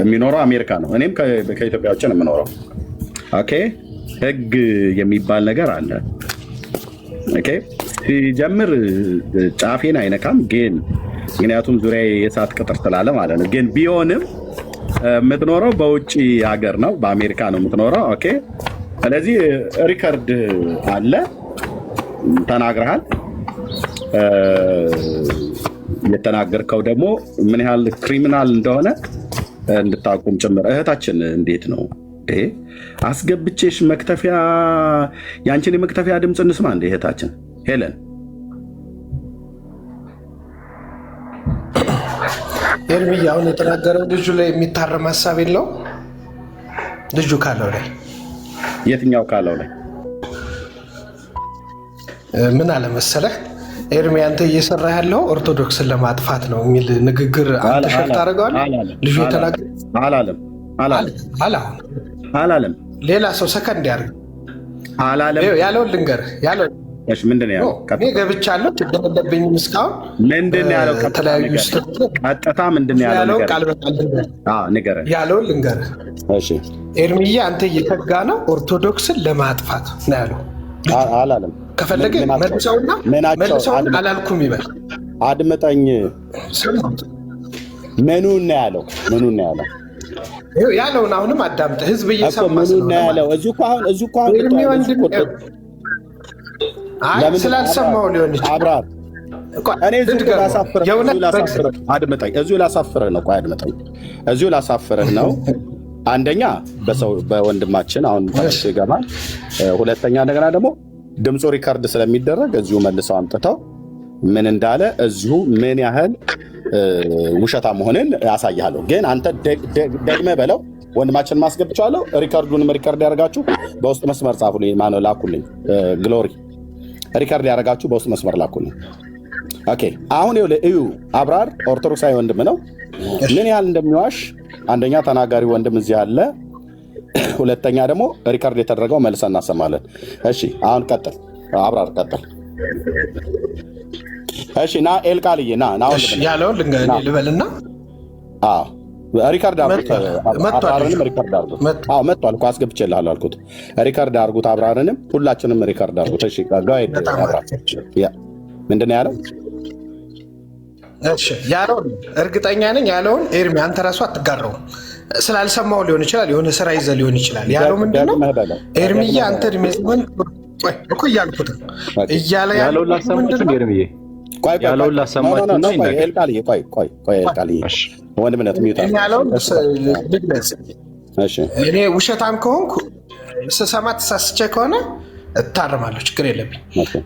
የሚኖረው አሜሪካ ነው። እኔም ከኢትዮጵያ ውጭ ነው የምኖረው። ኦኬ ህግ የሚባል ነገር አለ። ኦኬ ሲጀምር ጫፌን አይነካም፣ ግን ምክንያቱም ዙሪያ የእሳት ቅጥር ስላለ ማለት ነው። ግን ቢሆንም የምትኖረው በውጭ ሀገር ነው፣ በአሜሪካ ነው የምትኖረው። ኦኬ ስለዚህ ሪከርድ አለ፣ ተናግረሃል። የተናገርከው ደግሞ ምን ያህል ክሪሚናል እንደሆነ እንድታቁም ጭምር። እህታችን እንዴት ነው አስገብቼሽ መክተፊያ፣ ያንቺን የመክተፊያ ድምፅ እንስማ እንደ እህታችን ሄለን። ኤርሚያ አሁን የተናገረው ልጁ ላይ የሚታረም ሀሳብ የለው። ልጁ ካለው ላይ የትኛው ካለው ላይ ምን አለ መሰለህ ኤርሚ፣ አንተ እየሰራ ያለው ኦርቶዶክስን ለማጥፋት ነው የሚል ንግግር አንተ ሸር ታደርገዋለህ። ልጁ የተናገረ አላለም። ሌላ ሰው ሰከንድ ያርግ አላለም። ያለውን ልንገርህ። ያለው ምንድን ነው ያለው? እኔ ገብቻለሁ፣ ችግር የለብኝም እስካሁን። ምንድን ነው ያለው? ተለያዩ ቀጥታ ምንድን ነው ያለው? ቃል በቃል ንገረኝ። ያለውን ልንገርህ። ኤርሚያ አንተ እየተጋ ነው ኦርቶዶክስን ለማጥፋት ነው ያለው። አላለም። ከፈለገ መልሰውን አላልኩም ይበል። አድምጠኝ። ምኑን ነው ያለው? ያለውን አሁንም አዳምጠ። ህዝብ እየሰማ ያለው እዚሁ እኮ ስላልሰማው ሊሆን ይችላል። አብራር እኔ እዚሁ ላሳፍርህ ነው። ቆይ አድምጠኝ። እዚሁ ላሳፍርህ ነው። አንደኛ በወንድማችን አሁን ይገባል። ሁለተኛ እንደገና ደግሞ ድምፁ ሪከርድ ስለሚደረግ እዚሁ መልሰው አምጥተው ምን እንዳለ እዚሁ ምን ያህል ውሸታ መሆንን ያሳያለሁ። ግን አንተ ደግመህ በለው። ወንድማችን ማስገብቻለሁ። ሪከርዱንም ሪከርድ ያደርጋችሁ በውስጥ መስመር ጻፉልኝ። ማነው ላኩልኝ። ግሎሪ ሪከርድ ያደርጋችሁ በውስጥ መስመር ላኩልኝ። ኦኬ አሁን እዩ። አብራር ኦርቶዶክሳዊ ወንድም ነው። ምን ያህል እንደሚዋሽ አንደኛ ተናጋሪ ወንድም እዚህ አለ። ሁለተኛ ደግሞ ሪከርድ የተደረገው መልሰን እናሰማለን። እሺ አሁን ቀጥል አብራር፣ ቀጥል። እሺ ና ኤልቃልዬ ና ያለውን ልበልና ሪከርድ አድርጉት። መጥቷል እኮ አስገብቼልሃለሁ አልኩት። ሪከርድ አድርጉት፣ አብራርንም ሁላችንም ሪከርድ አድርጉት። እሺ ምንድን ነው ያለው? ያለውን እርግጠኛ ነኝ። ያለውን ኤርሚ አንተ ራሱ አትጋራውም። ስላልሰማው ሊሆን ይችላል፣ የሆነ ስራ ይዘህ ሊሆን ይችላል። ያለው ምንድን ነው? ኤርሚዬ አንተ እድሜ ዘመን እኮ እያልኩት እያለ ያለውን ላሰማችሁ ኤርሚዬ ያለውን ላሰማችሁ ነው። ኤልቃልዬ ቆይ ኤልቃልዬ ወንድምነት ያለውን ልግለጽ። እኔ ውሸታም ከሆንኩ ስሰማ ተሳስቼ ከሆነ እታረማለሁ፣ ችግር የለብኝ።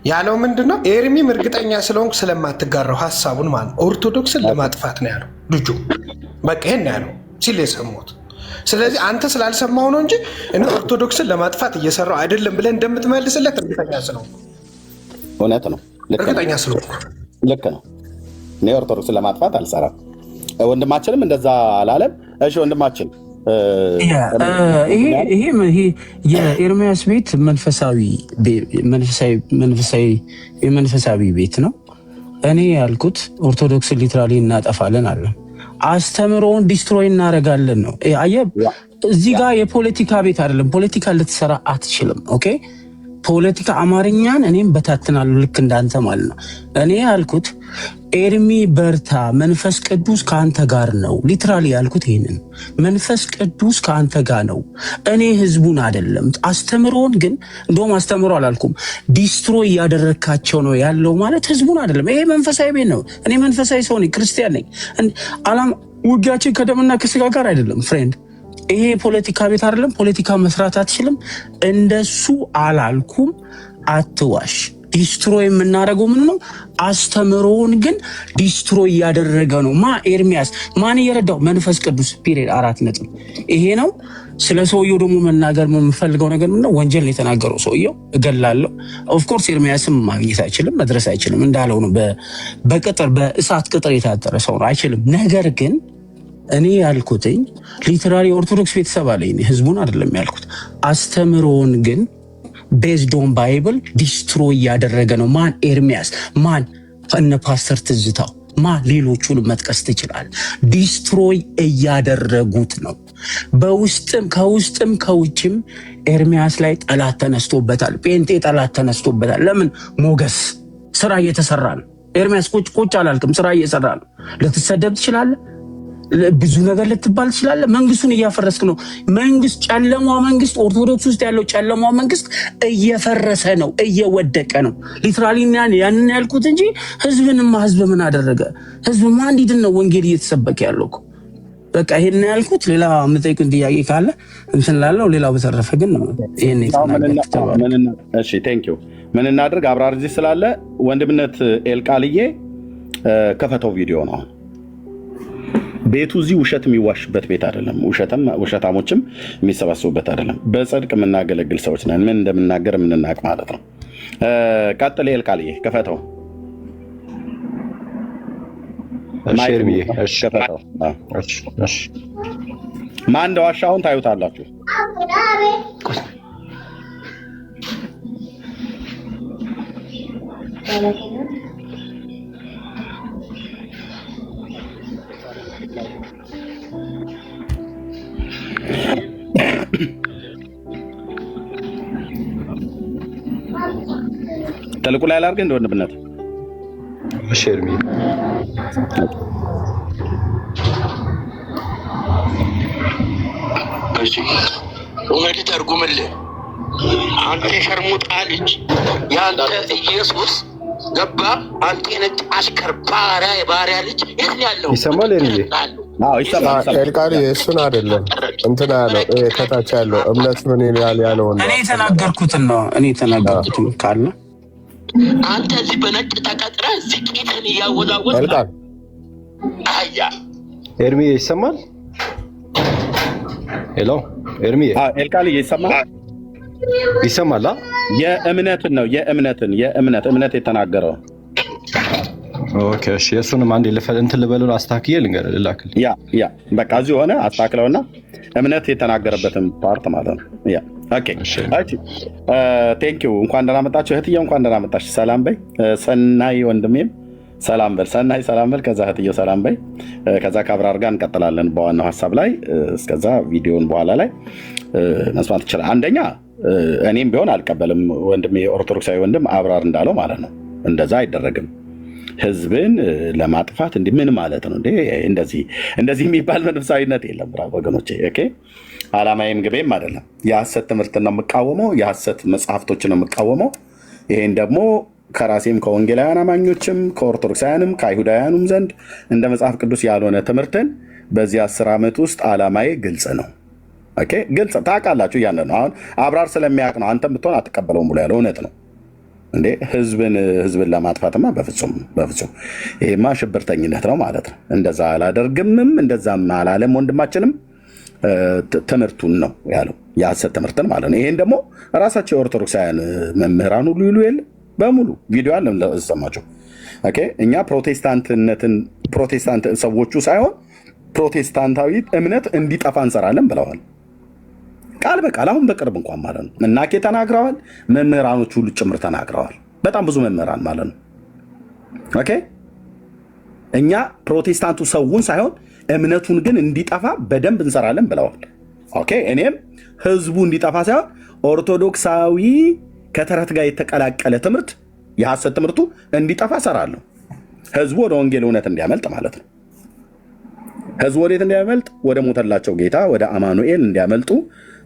ያለው ምንድነው? ኤርሚም እርግጠኛ ስለሆንኩ ስለማትጋራው ሀሳቡን ማለት ኦርቶዶክስን ለማጥፋት ነው ያለው ልጁ። በቃ ይሄን ያለው ሲል የሰማሁት። ስለዚህ አንተ ስላልሰማው ነው እንጂ እኔ ኦርቶዶክስን ለማጥፋት እየሰራው አይደለም ብለህ እንደምትመልስለት እርግጠኛ ስለሆንኩ። እውነት ነው፣ እርግጠኛ ስለሆንኩ ልክ ነው። እኔ ኦርቶዶክስን ለማጥፋት አልሰራም። ወንድማችንም እንደዛ አላለም። እሺ ወንድማችን ይሄ የኤርሚያስ ቤት መንፈሳዊ ቤት ነው። እኔ ያልኩት ኦርቶዶክስን ሊትራሊ እናጠፋለን አለ። አስተምሮውን ዲስትሮይ እናደርጋለን ነው። አየህ እዚህ ጋር የፖለቲካ ቤት አይደለም። ፖለቲካ ልትሰራ አትችልም። ኦኬ ፖለቲካ አማርኛን እኔም በታትናለሁ ልክ እንዳንተ ማለት ነው። እኔ ያልኩት ኤርሚ በርታ፣ መንፈስ ቅዱስ ከአንተ ጋር ነው። ሊትራሊ ያልኩት ይሄንን መንፈስ ቅዱስ ከአንተ ጋር ነው። እኔ ህዝቡን አይደለም። አስተምሮን ግን እንደውም አስተምሮ አላልኩም፣ ዲስትሮይ እያደረካቸው ነው ያለው ማለት ህዝቡን አይደለም። ይሄ መንፈሳዊ ቤት ነው። እኔ መንፈሳዊ ሰው ነኝ፣ ክርስቲያን ነኝ። ውጊያችን ከደምና ከስጋ ጋር አይደለም ፍሬንድ። ይሄ ፖለቲካ ቤት አይደለም። ፖለቲካ መስራት አትችልም። እንደሱ አላልኩም። አትዋሽ። ዲስትሮይ የምናደርገው ምን ነው? አስተምሮውን ግን ዲስትሮይ እያደረገ ነው። ኤርሚያስ ማን እየረዳው? መንፈስ ቅዱስ ፒሪየድ 4 ነጥብ። ይሄ ነው። ስለ ሰውየው ደግሞ መናገር የምፈልገው ነገር ምንድነው? ወንጀል ነው የተናገረው ሰውየው። እገላለሁ። ኦፍኮርስ ኤርሚያስም ማግኘት አይችልም፣ መድረስ አይችልም። እንዳለው ነው። በቅጥር በእሳት ቅጥር የታጠረ ሰው ነው፣ አይችልም። ነገር ግን እኔ ያልኩትኝ ሊተራሪ ኦርቶዶክስ ቤተሰብ አለኝ፣ ህዝቡን አይደለም ያልኩት። አስተምሮውን ግን ቤዝድ ኦን ባይብል ዲስትሮይ እያደረገ ነው። ማን? ኤርሚያስ። ማን? እነ ፓስተር ትዝታው። ሌሎቹን መጥቀስ ትችላል። ዲስትሮይ እያደረጉት ነው። በውስጥም ከውስጥም ከውጭም ኤርሚያስ ላይ ጠላት ተነስቶበታል። ጴንጤ ጠላት ተነስቶበታል። ለምን? ሞገስ ስራ እየተሰራ ነው። ኤርሚያስ ቁጭ አላልክም፣ ስራ እየሰራ ነው። ልትሰደብ ትችላለህ፣ ብዙ ነገር ልትባል ትችላለህ። መንግስቱን እያፈረስክ ነው። መንግስት፣ ጨለማ መንግስት፣ ኦርቶዶክስ ውስጥ ያለው ጨለማ መንግስት እየፈረሰ ነው፣ እየወደቀ ነው። ሊትራሊ ያንን ያልኩት እንጂ ህዝብንማ ህዝብ ምን አደረገ? ህዝብማ እንዲድን ነው ወንጌል እየተሰበከ ያለው እኮ። በቃ ይሄን ያልኩት። ሌላ የምጠይቁን ጥያቄ ካለ እንትን ላለው። ሌላው በተረፈ ግን ይሄን እሺ፣ ቴንክ ዩ። ምን እናድርግ? አብራር እዚህ ስላለ ወንድምነት ኤልቃልዬ ከፈተው ቪዲዮ ነው። ቤቱ እዚህ ውሸት የሚዋሽበት ቤት አይደለም። ውሸታሞችም የሚሰባሰቡበት አይደለም። በጽድቅ የምናገለግል ሰዎች ነን። ምን እንደምናገር የምንናቅ ማለት ነው። ቀጥል ኤልቃልዬ፣ ከፈተው። ማን እንደዋሻ አሁን ታዩታላችሁ። ተልቁ ላይ አላርገ እንደ ወንድምነት ሸርሚ ወደ ተርጉምልህ። አንተ ሸርሙጣ ልጅ፣ ያንተ ኢየሱስ ገባ። አንተ ነጭ አሽከር ባሪያ፣ የባሪያ ልጅ የት ነው ያለው? ይሰማል እንዴ? ኤልቃሪ እሱን አይደለም እንትና ያለው ከታች ያለው እምነት ምን ይላል ያለው ነው። እኔ የተናገርኩትን ካለ አንተ እዚህ በነጭ ተቀጥረህ እዚህ ቂጥህን እያወዛወዝህ ኤልቃሪ አያ ኤርሚ ይሰማል? ሄሎ ኤርሚ ኤልቃሪ ይሰማል? ይሰማል? የእምነትን ነው የእምነት የተናገረው። ኦኬ እሺ፣ እሱንም አንዴ እንትን ልበለው አስተካክዬ ልንገርህ ልላክልህ። ያ በቃ እዚህ ሆነ አስተካክለውና እምነት የተናገረበትን ፓርት ማለት ነው። ያ ኦኬ ቴንክ ዩ። እንኳን ደህና መጣችሁ እህትዬው፣ እንኳን ደህና መጣሽ። ሰላም በይ። ሰናይ ወንድሜም ሰላም በል። ሰናይ ሰላም በል። ከዛ እህትዬው ሰላም በይ። ከዛ ከአብራር ጋር እንቀጥላለን በዋናው ሀሳብ ላይ። እስከዛ ቪዲዮን በኋላ ላይ መስማት ይችላል። አንደኛ እኔም ቢሆን አልቀበልም ወንድሜ ኦርቶዶክሳዊ ወንድም አብራር እንዳለው ማለት ነው። እንደዛ አይደረግም። ህዝብን ለማጥፋት እንዲህ ምን ማለት ነው እንዴ? እንደዚህ የሚባል መንፈሳዊነት የለም ወገኖቼ። ኦኬ ዓላማዬም ግቤም አይደለም። የሐሰት ትምህርትን ነው የምቃወመው፣ የሐሰት መጽሐፍቶችን ነው የምቃወመው። ይሄን ደግሞ ከራሴም ከወንጌላውያን አማኞችም ከኦርቶዶክሳውያንም ከአይሁዳውያኑም ዘንድ እንደ መጽሐፍ ቅዱስ ያልሆነ ትምህርትን በዚህ 10 ዓመት ውስጥ ዓላማዬ ግልጽ ነው። ኦኬ ግልጽ ታውቃላችሁ። እያለ ነው አሁን አብራር ስለሚያውቅ ነው አንተም ብትሆን አትቀበለውም ብሎ ያለው እውነት ነው እንዴ? ህዝብን ለማጥፋትማ በፍጹም ይሄማ ሽብርተኝነት ነው ማለት ነው። እንደዛ አላደርግምም፣ እንደዛም አላለም። ወንድማችንም ትምህርቱን ነው ያለው፣ የሐሰት ትምህርትን ማለት ነው። ይሄን ደግሞ ራሳቸው የኦርቶዶክሳውያን መምህራን ሁሉ ይሉ የለ በሙሉ ቪዲዮ አለ ለሰማችሁ። ኦኬ እኛ ፕሮቴስታንት ሰዎቹ ሳይሆን ፕሮቴስታንታዊ እምነት እንዲጠፋ እንሰራለን ብለዋል። ቃል በቃል አሁን በቅርብ እንኳን ማለት ነው እናኬ ተናግረዋል። መምህራኖች ሁሉ ጭምር ተናግረዋል። በጣም ብዙ መምህራን ማለት ነው። ኦኬ እኛ ፕሮቴስታንቱ ሰውን ሳይሆን እምነቱን ግን እንዲጠፋ በደንብ እንሰራለን ብለዋል። ኦኬ እኔም ህዝቡ እንዲጠፋ ሳይሆን ኦርቶዶክሳዊ ከተረት ጋር የተቀላቀለ ትምህርት የሐሰት ትምህርቱ እንዲጠፋ እሰራለሁ። ህዝቡ ወደ ወንጌል እውነት እንዲያመልጥ ማለት ነው። ህዝቡ ወዴት እንዲያመልጥ? ወደ ሞተላቸው ጌታ ወደ አማኑኤል እንዲያመልጡ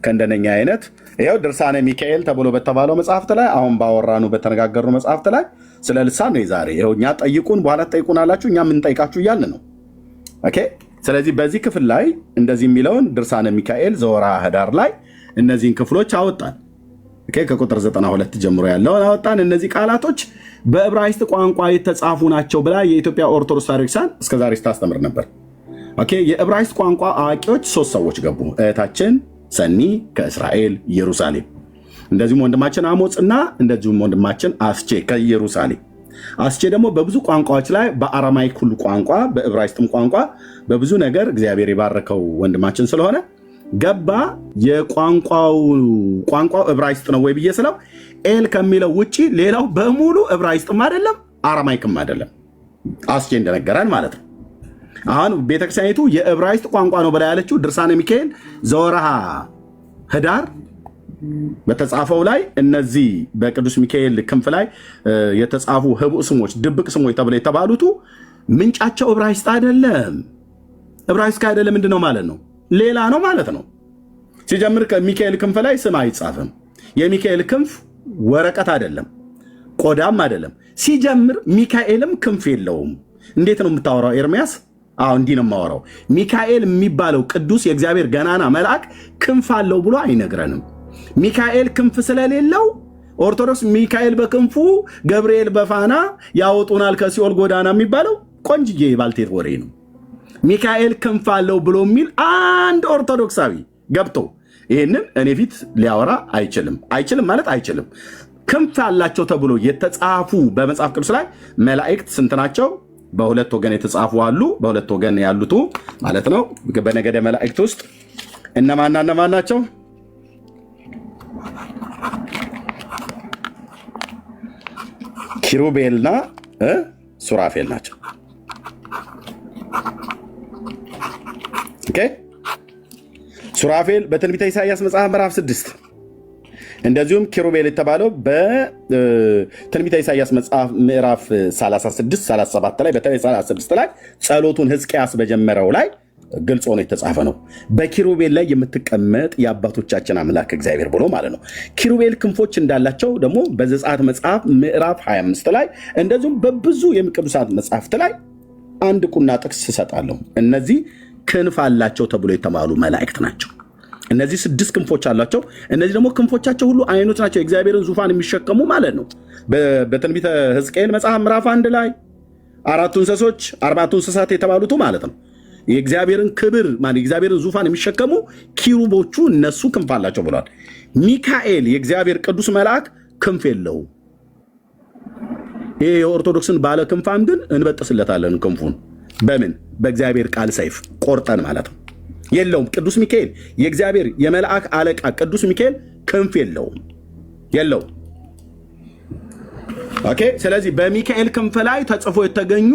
ከእንደነኛ አይነት ይኸው ድርሳነ ሚካኤል ተብሎ በተባለው መጽሐፍት ላይ አሁን ባወራኑ በተነጋገርነው መጽሐፍት ላይ ስለ ልሳን ነው ዛሬ። ይኸው እኛ ጠይቁን በኋላ ትጠይቁን አላችሁ፣ እኛ የምንጠይቃችሁ እያልን ነው። ኦኬ ስለዚህ በዚህ ክፍል ላይ እንደዚህ የሚለውን ድርሳነ ሚካኤል ዘወርኃ ኅዳር ላይ እነዚህን ክፍሎች አወጣን። ከቁጥር 92 ጀምሮ ያለውን አወጣን። እነዚህ ቃላቶች በዕብራይስጥ ቋንቋ የተጻፉ ናቸው ብላ የኢትዮጵያ ኦርቶዶክስ ታሪክሳን እስከዛሬ ስታስተምር ነበር። የዕብራይስጥ ቋንቋ አዋቂዎች 3 ሰዎች ገቡ። እህታችን ሰኒ ከእስራኤል ኢየሩሳሌም፣ እንደዚሁም ወንድማችን አሞጽና እንደዚሁም ወንድማችን አስቼ ከኢየሩሳሌም። አስቼ ደግሞ በብዙ ቋንቋዎች ላይ በአራማይክ ሁሉ ቋንቋ በዕብራይስጥም ቋንቋ በብዙ ነገር እግዚአብሔር የባረከው ወንድማችን ስለሆነ ገባ። የቋንቋው ዕብራይስጥ ነው ወይ ብዬ ስለው ኤል ከሚለው ውጪ ሌላው በሙሉ ዕብራይስጥም አይደለም አራማይክም አይደለም። አስቼ እንደነገረን ማለት ነው። አሁን ቤተክርስቲያኒቱ የዕብራይስጥ ቋንቋ ነው ብላ ያለችው ድርሳነ ሚካኤል ዘወርሃ ህዳር በተጻፈው ላይ እነዚህ በቅዱስ ሚካኤል ክንፍ ላይ የተጻፉ ህቡዕ ስሞች፣ ድብቅ ስሞች ተብለው የተባሉቱ ምንጫቸው ዕብራይስጥ አይደለም። ዕብራይስጥ አይደለም ምንድን ነው ማለት ነው? ሌላ ነው ማለት ነው። ሲጀምር ከሚካኤል ክንፍ ላይ ስም አይጻፍም። የሚካኤል ክንፍ ወረቀት አይደለም፣ ቆዳም አይደለም። ሲጀምር ሚካኤልም ክንፍ የለውም። እንዴት ነው የምታወራው ኤርሚያስ? እንዲህ ነው የማወራው። ሚካኤል የሚባለው ቅዱስ የእግዚአብሔር ገናና መልአክ ክንፍ አለው ብሎ አይነግረንም። ሚካኤል ክንፍ ስለሌለው ኦርቶዶክስ ሚካኤል በክንፉ ገብርኤል በፋና ያወጡናል ከሲኦል ጎዳና የሚባለው ቆንጅዬ ባልቴት ወሬ ነው። ሚካኤል ክንፍ አለው ብሎ የሚል አንድ ኦርቶዶክሳዊ ገብቶ ይህንን እኔ ፊት ሊያወራ አይችልም። አይችልም ማለት አይችልም። ክንፍ አላቸው ተብሎ የተጻፉ በመጽሐፍ ቅዱስ ላይ መላእክት ስንት ናቸው? በሁለት ወገን የተጻፉ አሉ። በሁለት ወገን ያሉት ማለት ነው። በነገደ መላእክት ውስጥ እነማን ናቸው? ኪሩቤልና ሱራፌል ናቸው። ሱራፌል በትንቢተ ኢሳይያስ መጽሐፍ ምዕራፍ 6 እንደዚሁም ኪሩቤል የተባለው በትንቢተ ኢሳይያስ መጽሐፍ ምዕራፍ 36 37 ላይ በተለይ 36 ላይ ጸሎቱን ሕዝቅያስ በጀመረው ላይ ግልጽ ሆኖ የተጻፈ ነው። በኪሩቤል ላይ የምትቀመጥ የአባቶቻችን አምላክ እግዚአብሔር ብሎ ማለት ነው። ኪሩቤል ክንፎች እንዳላቸው ደግሞ በዘጸአት መጽሐፍ ምዕራፍ 25 ላይ እንደዚሁም በብዙ የቅዱሳት መጽሐፍት ላይ አንድ ቁና ጥቅስ እሰጣለሁ። እነዚህ ክንፍ አላቸው ተብሎ የተባሉ መላእክት ናቸው። እነዚህ 6 ክንፎች አላቸው። እነዚህ ደግሞ ክንፎቻቸው ሁሉ አይኖች ናቸው፣ የእግዚአብሔርን ዙፋን የሚሸከሙ ማለት ነው። በትንቢተ ሕዝቅኤል መጽሐፍ ምዕራፍ 1 ላይ 4 እንስሶች 4 እንስሳት የተባሉት ማለት ነው የእግዚአብሔርን ክብር የእግዚአብሔርን ዙፋን የሚሸከሙ ኪሩቦቹ እነሱ ክንፍ አላቸው ብሏል። ሚካኤል የእግዚአብሔር ቅዱስ መልአክ ክንፍ የለውም። ይህ የኦርቶዶክስን ባለ ክንፋም ግን እንበጥስለታለን ክንፉን። በምን? በእግዚአብሔር ቃል ሰይፍ ቆርጠን ማለት ነው። የለውም። ቅዱስ ሚካኤል የእግዚአብሔር የመልአክ አለቃ ቅዱስ ሚካኤል ክንፍ የለውም። ስለዚህ በሚካኤል ክንፍ ላይ ተጽፎ የተገኙ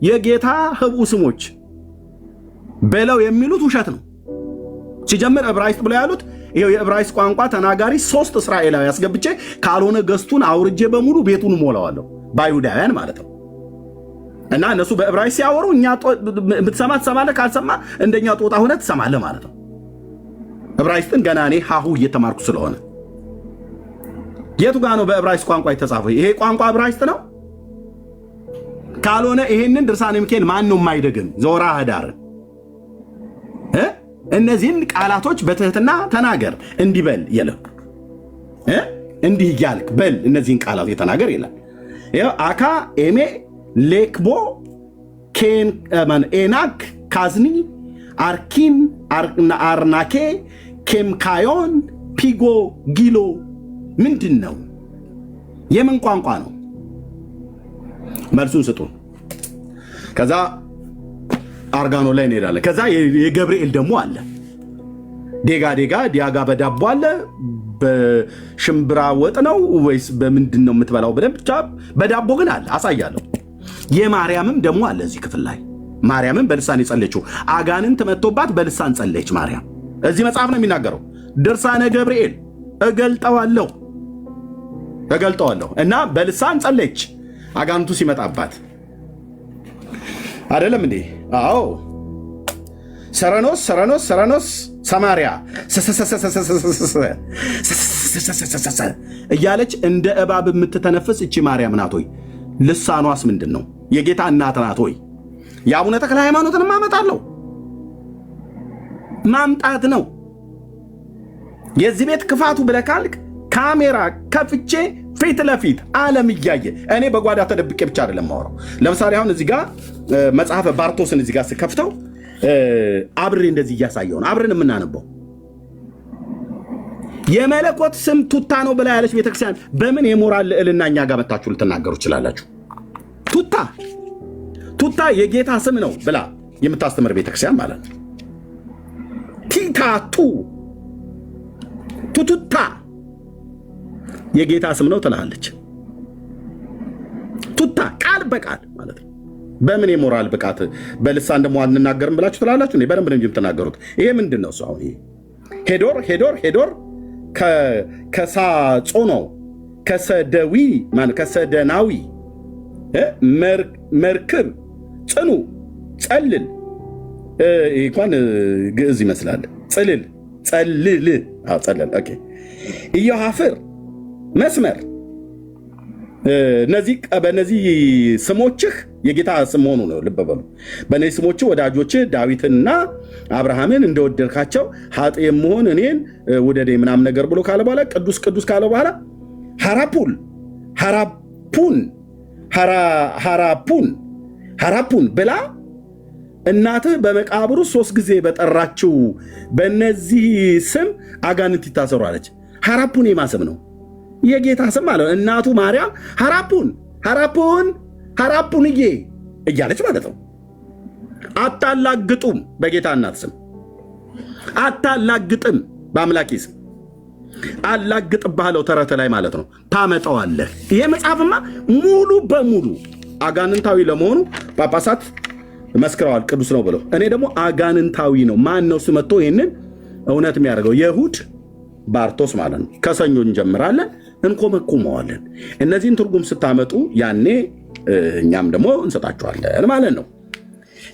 የጌታ ህቡዕ ስሞች በለው የሚሉት ውሸት ነው። ሲጀምር ዕብራይስጥ ብለው ያሉት ይሄው የዕብራይስጥ ቋንቋ ተናጋሪ 3 እስራኤላዊ ያስገብቼ ካልሆነ ገዝቱን አውርጄ በሙሉ ቤቱን ሞላዋለሁ በአይሁዳውያን ማለት ነው። እና እነሱ በዕብራይስጥ ሲያወሩ እኛ የምትሰማ ትሰማለህ፣ ካልሰማ እንደኛ ጦጣ ሆነ ትሰማለህ ማለት ነው። ዕብራይስጥን ገና እኔ ሀሁ እየተማርኩ ስለሆነ የቱ ጋ ነው በዕብራይስጥ ቋንቋ የተጻፈው? ይሄ ቋንቋ ዕብራይስጥ ነው። ካልሆነ ይሄንን ድርሳነ ሚካኤል ማን ነው የማይደግም? ዘወርሃ ህዳር እነዚህን ቃላቶች በትህትና ተናገር እንዲበል የለ እንዲህ እያልክ በል እነዚህን ቃላት የተናገር ይላል። አካ ኤሜ ሌክቦ ኤናክ ካዝኒ አርኪን አርናኬ ኬምካዮን ፒጎ ጊሎ ምንድን ነው? የምን ቋንቋ ነው? መልሱን ስጡ። ከዛ አርጋኖ ላይ እንሄዳለን። ከዛ የገብርኤል ደግሞ አለ። ዲያጋ በዳቦ አለ። በሽምብራ ወጥ ነው ወይስ በምንድን ነው የምትበላው ብለን ብቻ በዳቦ ግን አለ፣ አሳያለሁ። የማርያምም ደግሞ አለ እዚህ ክፍል ላይ። ማርያምም በልሳን የጸለችው አጋንንት መጥቶባት በልሳን ጸለች ማርያም። እዚህ መጽሐፍ ነው የሚናገረው። ድርሳነ ገብርኤል እገልጠዋለሁ እና በልሳን ጸለች አጋንንቱ ሲመጣባት አይደለም እንዴ? አዎ። ሰረኖስ ሰማሪያ እያለች እንደ እባብ የምትተነፍስ እቺ ማርያም ናት ሆይ። ልሳኗስ ምንድን ነው? የጌታ እናት ናት ሆይ። የአቡነ ተክለ ሃይማኖትን ማመጣለሁ ማምጣት ነው። የዚህ ቤት ክፋቱ ብለህ ካልክ ካሜራ ከፍቼ ፊት ለፊት ዓለም እያየ እኔ በጓዳ ተደብቄ ብቻ አይደለም ማወራው። ለምሳሌ አሁን እዚህ ጋር መጽሐፈ ባርቶስን እዚህ ጋር ስከፍተው አብሬ እንደዚህ እያሳየው ነው አብረን የምናነበው። የመለኮት ስም ቱታ ነው ብላ ያለች ቤተክርስቲያን በምን የሞራል ልዕልና እኛ ጋር መታችሁ ልትናገሩ ትችላላችሁ? ቱታ የጌታ ስም ነው ብላ የምታስተምር ቤተክርስቲያን ማለት ነው። ቲታቱ ቱቱታ የጌታ ስም ነው ትላለች። ቱታ ቃል በቃል ማለት ነው። በምን የሞራል ብቃት በልሳን ደግሞ አንናገርም ብላችሁ ትላላችሁ? በደንብ ነው የምትናገሩት። ይሄ ምንድን ነው? አሁን ይሄ ሄዶር ከሳጾኖ ከሰደዊ ከሰደናዊ መርክብ ጽኑ ጸልል እንኳን ግዕዝ ይመስላል። ጸልል ኦኬ ኢዮሐፍር መስመር በእነዚህ ስሞችህ የጌታ ስም መሆኑ ነው። ልብ በሉ። በእነዚህ ስሞችህ ወዳጆችህ ዳዊትንና አብርሃምን እንደወደድካቸው ኃጥእ የምሆን እኔን ውደዴ ምናምን ነገር ብሎ ካለ በኋላ ቅዱስ ካለ በኋላ ሐራፑን ብላ እናትህ በመቃብሩ 3 ጊዜ በጠራችው በእነዚህ ስም አጋንንት ይታሰሩ አለች። ሐራፑን የማስም ነው የጌታ ስም ማለት እናቱ ማርያም ሐራፑንዬ እያለች ማለት ነው። አታላግጡም በጌታ እናት ስም አታላግጥም በአምላኬ ስም አላግጥብሃለሁ ተረት ላይ ማለት ነው። ታመጣዋለህ። ይሄ መጽሐፍማ ሙሉ በሙሉ አጋንንታዊ ለመሆኑ ጳጳሳት መስክረዋል፣ ቅዱስ ነው ብለው። እኔ ደግሞ አጋንንታዊ ነው ማን ነው ስመጥቶ ይሄንን እውነት የሚያደርገው? የሁድ ባርቶስ ማለት ነው። ከሰኞ እንጀምራለን እንኮመኩመዋለን። እነዚህን ትርጉም ስታመጡ ያኔ እኛም ደግሞ እንሰጣችኋለን ማለት ነው።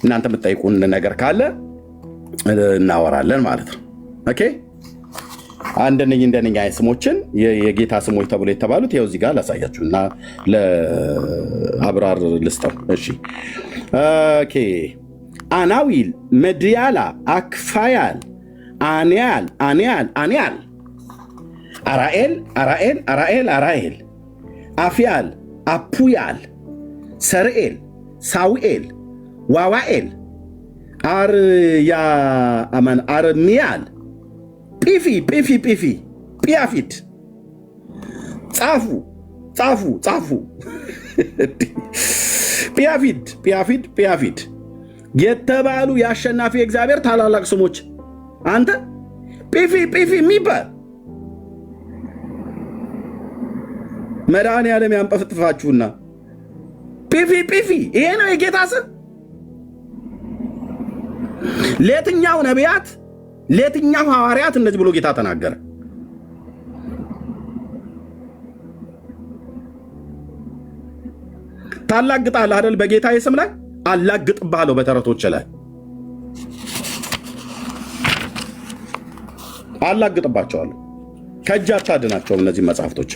እናንተ የምትጠይቁን ነገር ካለ እናወራለን ማለት ነው። ኦኬ እንደነኛ ስሞችን የጌታ ስሞች ተብሎ የተባሉት ይኸው እዚህ ጋር ላሳያችሁና ለአብራር ልስጠው። እሺ ኦኬ አናዊል፣ መድያላ፣ አክፋያል፣ አንያል አራኤል፣ አፍያል፣ አፑያል፣ ሰርኤል፣ ሳውኤል፣ ዋዋኤል፣ አርሚያል፣ ጲፊ፣ ጲያፊድ፣ ጻፉ ጲያፊድ የተባሉ የአሸናፊ እግዚአብሔር ታላላቅ ስሞች አንተ ጲፊ የሚባል መድኃኔዓለም ያንጠፍጥፋችሁና ጲፊ ይሄ ነው የጌታ ስም። ለየትኛው ነቢያት ለየትኛው ሐዋርያት እንደዚህ ብሎ ጌታ ተናገረ? ታላግጣለህ አይደል? በጌታ ስም ላይ አላግጥብሃለሁ። በተረቶች ላይ አላግጥባቸዋለሁ። ከእጅ አታድናቸውም። እነዚህ መጽሐፍቶች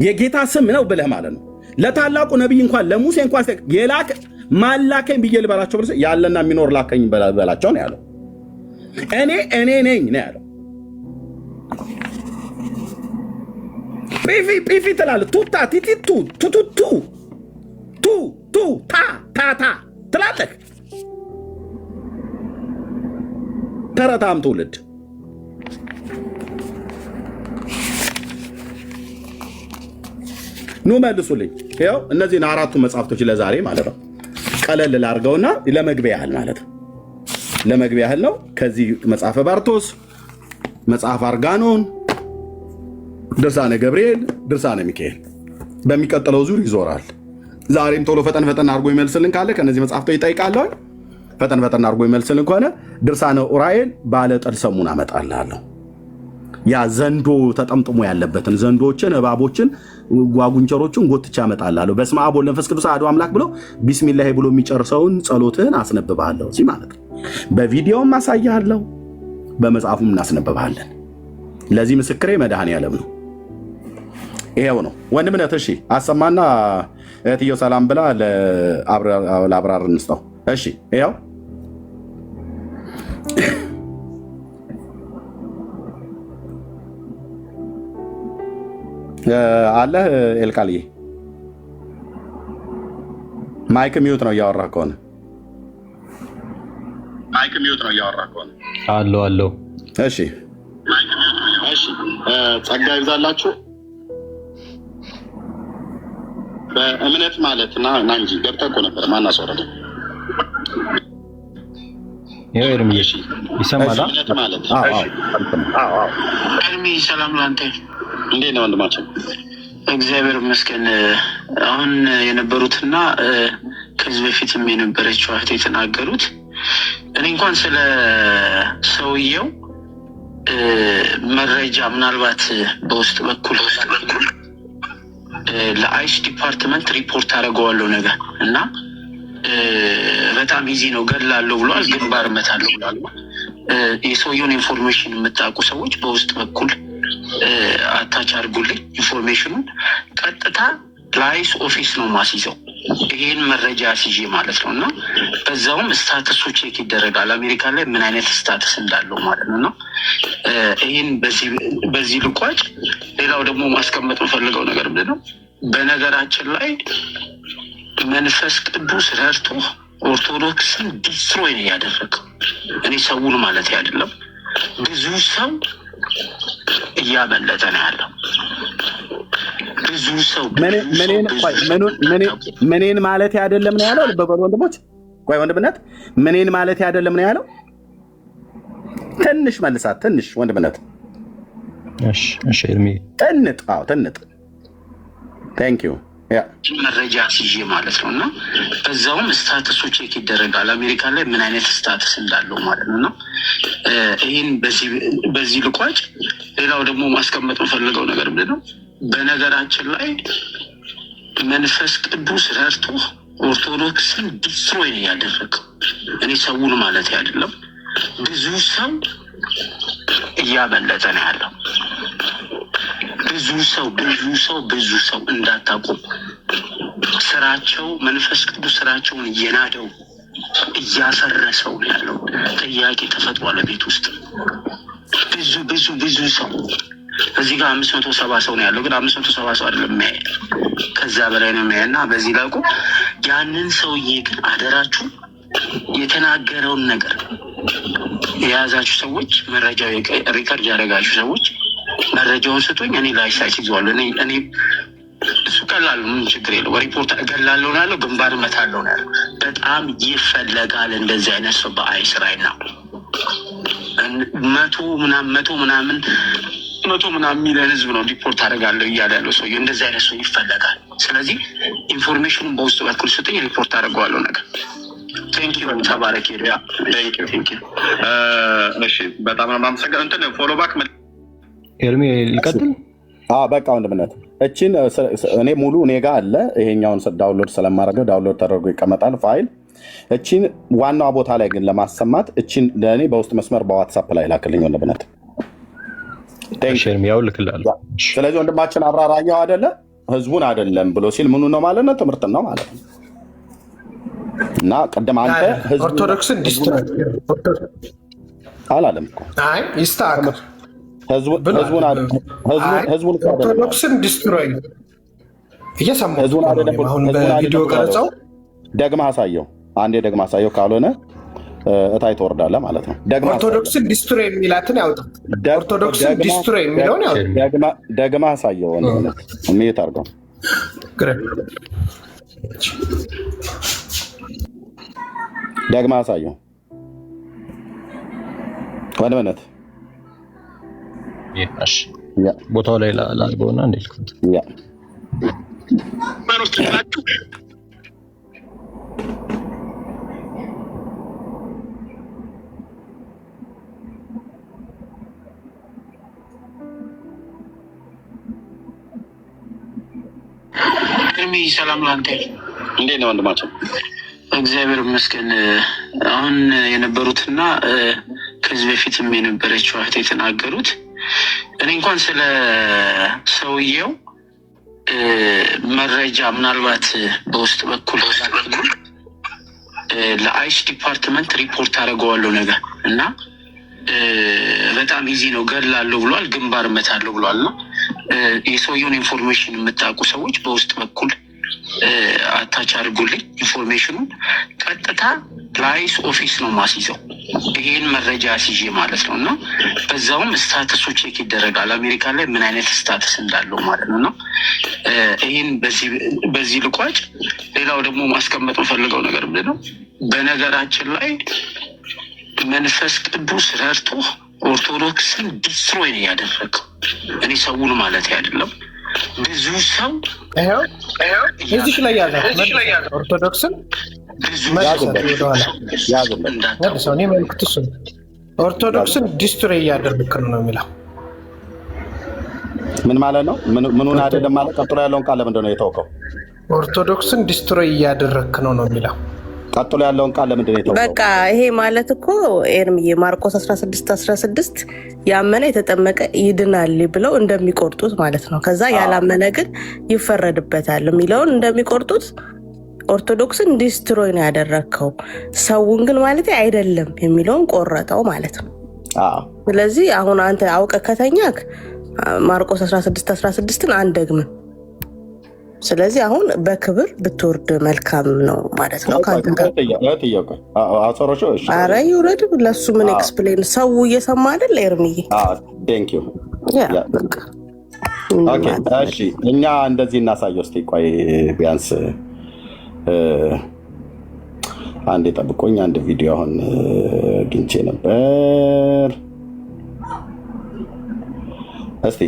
የጌታ ስም ነው ብለህ ማለት ነው። ለታላቁ ነቢይ እንኳን ለሙሴ እንኳን የላከ ማላከኝ ብዬ ልበላቸው ብለህ ያለና የሚኖር ላከኝ በላቸው ነው ያለው። እኔ ነኝ ነው ያለው። ጲፊ ትላለህ። ቱታ ቲቲቱ ቱቱቱ ቱ ታታ ትላለህ። ተረታም ትውልድ ኑ መልሱልኝ። ይኸው እነዚህን 4ቱ መጽሐፍቶች ለዛሬ ማለት ነው ቀለል ላድርገውና ለመግቢያ ያህል ማለት ነው ለመግቢያ ያህል ነው። ከዚህ መጽሐፈ ባርቶስ፣ መጽሐፍ አርጋኖን፣ ድርሳነ ገብርኤል፣ ድርሳነ ሚካኤል በሚቀጥለው ዙር ይዞራል። ዛሬም ቶሎ ፈጠን አድርጎ ይመልስልን ካለ ከነዚህ መጽሐፍቶች ይጠይቃለሁ። ፈጠን አድርጎ ይመልስልን ከሆነ ድርሳነ ኡራኤል ባለ ጥል ሰሙን አመጣልሃለሁ። ያ ዘንዶ ተጠምጥሞ ያለበትን ዘንዶችን፣ እባቦችን፣ ጓጉንቸሮችን ጎትቻ አመጣልሃለሁ። በስመ አብ ወወልድ ወመንፈስ ቅዱስ አሐዱ አምላክ ብሎ ቢስሚላህ ብሎ የሚጨርሰውን ጸሎትህን አስነብብሃለሁ። እዚህ ማለት ነው። በቪዲዮም አሳይሃለሁ፣ በመጽሐፉም እናስነብብሃለን። ለዚህ ምስክሬ መድኃኔዓለም ነው። ይሄው ነው ወንድምነት። እሺ አሰማና እህትዮ ሰላም ብላ ለአብራር እንስጠው። እሺ ይሄው አለ ኤልቃልዬ ማይክ ሚዩት ነው እያወራ ከሆነ አለው እሺ ጸጋ ይብዛላችሁ። በእምነት ማለት ና እንጂ ገብተህ እኮ ነበር ማናስወረደ ኤርሚ ይሰማል ማለት ኤርሚ ሰላም ላንተ እንዴት ነው ወንድማችን? እግዚአብሔር ይመስገን። አሁን የነበሩትና ከዚህ በፊትም የነበረችው እህት የተናገሩት እኔ እንኳን ስለ ሰውየው መረጃ ምናልባት በውስጥ በኩል ለአይስ ዲፓርትመንት ሪፖርት አደርገዋለሁ ነገር እና በጣም ኢዚ ነው ገላለሁ ብሏል፣ ግንባር መታለሁ ብሏል። የሰውየውን ኢንፎርሜሽን የምታውቁ ሰዎች በውስጥ በኩል አታች አድርጉልኝ ኢንፎርሜሽኑን። ቀጥታ ለአይስ ኦፊስ ነው ማስይዘው ይሄን መረጃ አስይዤ ማለት ነው። እና በዛውም ስታተሱ ቼክ ይደረጋል አሜሪካ ላይ ምን አይነት ስታተስ እንዳለው ማለት ነው። ይህን በዚህ ልቋጭ። ሌላው ደግሞ ማስቀመጥ የምፈልገው ነገር ምንድን ነው፣ በነገራችን ላይ መንፈስ ቅዱስ ረድቶ ኦርቶዶክስን ዲስትሮይ ነው ያደረገው። እኔ ሰውን ማለት አይደለም፣ ብዙ ሰው እያመለጠ ነው ያለው። ብዙ ሰው ምንን ማለት አይደለም ነው ያለው። በበሉ ወንድሞች፣ ቆይ ወንድምነት ምንን ማለት አይደለም ነው ያለው። ትንሽ መልሳት፣ ትንሽ ወንድምነት። እሺ ኤርሚ ትንጥ ታንክ ዩ መረጃ አስይዤ ማለት ነው። እና በዛውም ስታተሱ ቼክ ይደረጋል አሜሪካ ላይ ምን አይነት ስታተስ እንዳለው ማለት ነው። ይህን በዚህ ልቋጭ። ሌላው ደግሞ ማስቀመጥ የምፈልገው ነገር ምንድን ነው፣ በነገራችን ላይ መንፈስ ቅዱስ ረድቶ ኦርቶዶክስን ዲስትሮይ ነው ያደረገው። እኔ ሰውን ማለት አይደለም፣ ብዙ ሰው እያመለጠ ነው ያለው። ብዙ ሰው እንዳታቆም ስራቸው መንፈስ ቅዱስ ስራቸውን እየናደው እያፈረሰው ነው ያለው። ጥያቄ ተፈጥሯል ቤት ውስጥ ብዙ ሰው። እዚህ ጋር 570 ሰው ነው ያለው፣ ግን 570 ሰው አይደለም የሚያየ፣ ከዛ በላይ ነው የሚያየ። እና በዚህ ላቁ። ያንን ሰውዬ ግን አደራችሁ የተናገረውን ነገር የያዛችሁ ሰዎች፣ መረጃው ሪከርድ ያደረጋችሁ ሰዎች መረጃውን ስጡኝ። እኔ ላይሳይት ይዘዋለሁ። እኔ እሱ ቀላል ምን ችግር የለው። ሪፖርት እገላለሁ ነው ያለው፣ ግንባር እመታለሁ ነው ያለው። በጣም ይፈለጋል እንደዚህ አይነት ሰው በአይስ ራይት ነው። መቶ ምናምን ሚሊዮን ህዝብ ነው ሪፖርት አደርጋለሁ እያለ ያለው ሰው። እንደዚህ አይነት ሰው ይፈለጋል። ስለዚህ ኢንፎርሜሽኑን በውስጥ በኩል ስጡኝ፣ ሪፖርት አደርገዋለሁ ነገር። ቴንኪዩ ተባረክ። ቴንኪዩ። እሺ በጣም ነው የማመሰግነው። እንትን ፎሎ ባክ ኤርሚ ልቀጥል። በቃ ወንድምነት እቺን እኔ ሙሉ እኔ ጋር አለ። ይሄኛውን ዳውንሎድ ስለማድረገው ዳውንሎድ ተደርጎ ይቀመጣል ፋይል። እቺን ዋናዋ ቦታ ላይ ግን ለማሰማት እቺን ለእኔ በውስጥ መስመር በዋትሳፕ ላይ ላክልኝ ወንድምነት። ያው ልክላለሁ። ስለዚህ ወንድማችን አብራራኛው አይደለ ህዝቡን አይደለም ብሎ ሲል ምኑ ነው ማለት ነው? ትምህርትን ነው ማለት ነው። እና ቀደም አንተ ኦርቶዶክስን ዲስትሮይ አላለም እኮ። አይ ይስተካከል። ኦርቶዶክስን ዲስትሮይ እየሰማሁ አሁን በቪዲዮ ቀረጸው ደግማ አሳየው። አንዴ ደግማ አሳየው፣ ካልሆነ እታይ ትወርዳለህ ማለት ነው። ኦርቶዶክስን ዲስትሮይ የሚላትን ያውጣ። ኦርቶዶክስን ዲስትሮይ የሚለውን ያውጣ። ደግማ አሳየው። እንዴት አድርገው ደግማ አሳየው ወንድምነት። ቦታው ላይ ላድርገውና እንዴት ልኩት ሰላም ላንተ። እንዴት ነው ወንድማችን? እግዚአብሔር ይመስገን። አሁን የነበሩትና ከዚህ በፊትም የነበረችው እህት የተናገሩት እኔ እንኳን ስለ ሰውየው መረጃ ምናልባት በውስጥ በኩል ለአይስ ዲፓርትመንት ሪፖርት አደርገዋለሁ ነገር እና በጣም ኢዚ ነው ገላለሁ ብሏል፣ ግንባር እመታለሁ ብሏል። ነው የሰውየውን ኢንፎርሜሽን የምታውቁ ሰዎች በውስጥ በኩል አታች አድርጉልኝ ኢንፎርሜሽኑን። ቀጥታ ላይስ ኦፊስ ነው ማስይዘው ይሄን መረጃ አስይዤ ማለት ነው። እና በዛውም ስታተሱ ቼክ ይደረጋል አሜሪካ ላይ ምን አይነት ስታተስ እንዳለው ማለት ነው። እና ይህን በዚህ ልቋጭ። ሌላው ደግሞ ማስቀመጥ የምፈልገው ነገር ምንድን ነው፣ በነገራችን ላይ መንፈስ ቅዱስ ረድቶ ኦርቶዶክስን ዲስትሮይ ነው ያደረገው። እኔ ሰውን ማለት አይደለም፣ ብዙ ሰው እዚሽ ላይ ያዘ ኦርቶዶክስን ኦርቶዶክስን ዲስትሮይ እያደረግክ ነው የሚለው ምን ማለት ነው? ምኑን አይደለም ማለት ቀጥሎ ያለውን ቃል ለምንድን ነው የተወቀው? ኦርቶዶክስን ዲስትሮይ እያደረግክ ነው የሚለው ቀጥሎ ያለውን ቃል ለምንድን ነው የተወቀው? በቃ ይሄ ማለት እኮ ኤርምዬ ማርቆስ 16:16 ያመነ የተጠመቀ ይድናል ብለው እንደሚቆርጡት ማለት ነው። ከዛ ያላመነ ግን ይፈረድበታል የሚለውን እንደሚቆርጡት ኦርቶዶክስን ዲስትሮይ ነው ያደረግከው፣ ሰውን ግን ማለት አይደለም የሚለውን ቆረጠው ማለት ነው። ስለዚህ አሁን አንተ አውቀህ ከተኛክ ማርቆስ 16:16ን አንደግምም። ስለዚህ አሁን በክብር ብትወርድ መልካም ነው ማለት ነው። ኧረ ይውረድ፣ ለሱ ምን ኤክስፕሌን፣ ሰው እየሰማ አይደል ኤርምዬ? እኛ እንደዚህ እናሳየው እስኪ። ቆይ ቢያንስ አንድ የጠብቆኝ አንድ ቪዲዮ አሁን አግኝቼ ነበር። እስቲ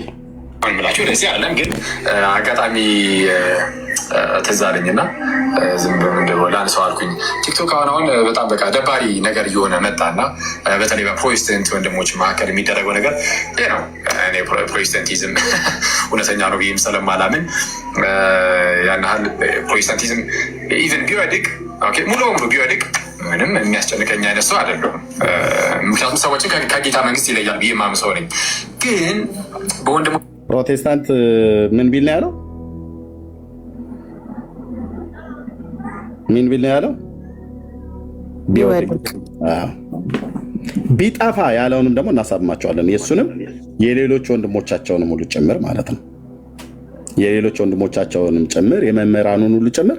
ምላችሁ ደስ ያለም ግን አጋጣሚ ትዝ አለኝና ዝም ብሎ ላንሳው አልኩኝ። ቲክቶክ አሁን በጣም በቃ ደባሪ ነገር እየሆነ መጣና በተለይ በፕሮቴስታንት ወንድሞች መካከል የሚደረገው ነገር ይህ ነው። እኔ ፕሮቴስታንቲዝም እውነተኛ ነው ብዬም ስለማላምን ያን ያህል ፕሮቴስታንቲዝም ኢቨን ቢወድቅ ሙሉ በሙሉ ቢወድቅ ምንም የሚያስጨንቀኝ አይነት ሰው አይደለሁም። ምክንያቱም ሰዎችን ከጌታ መንግስት ይለያል ብዬ የማምን ሰው ነኝ። ግን በወንድሞ ፕሮቴስታንት ምን ቢል ነው ያለው? ምን ቢል ነው ያለው? ቢጠፋ ያለውንም ደግሞ እናሳብማቸዋለን። የእሱንም የሌሎች ወንድሞቻቸውንም ሁሉ ጭምር ማለት ነው። የሌሎች ወንድሞቻቸውንም ጭምር የመምህራኑን ሁሉ ጭምር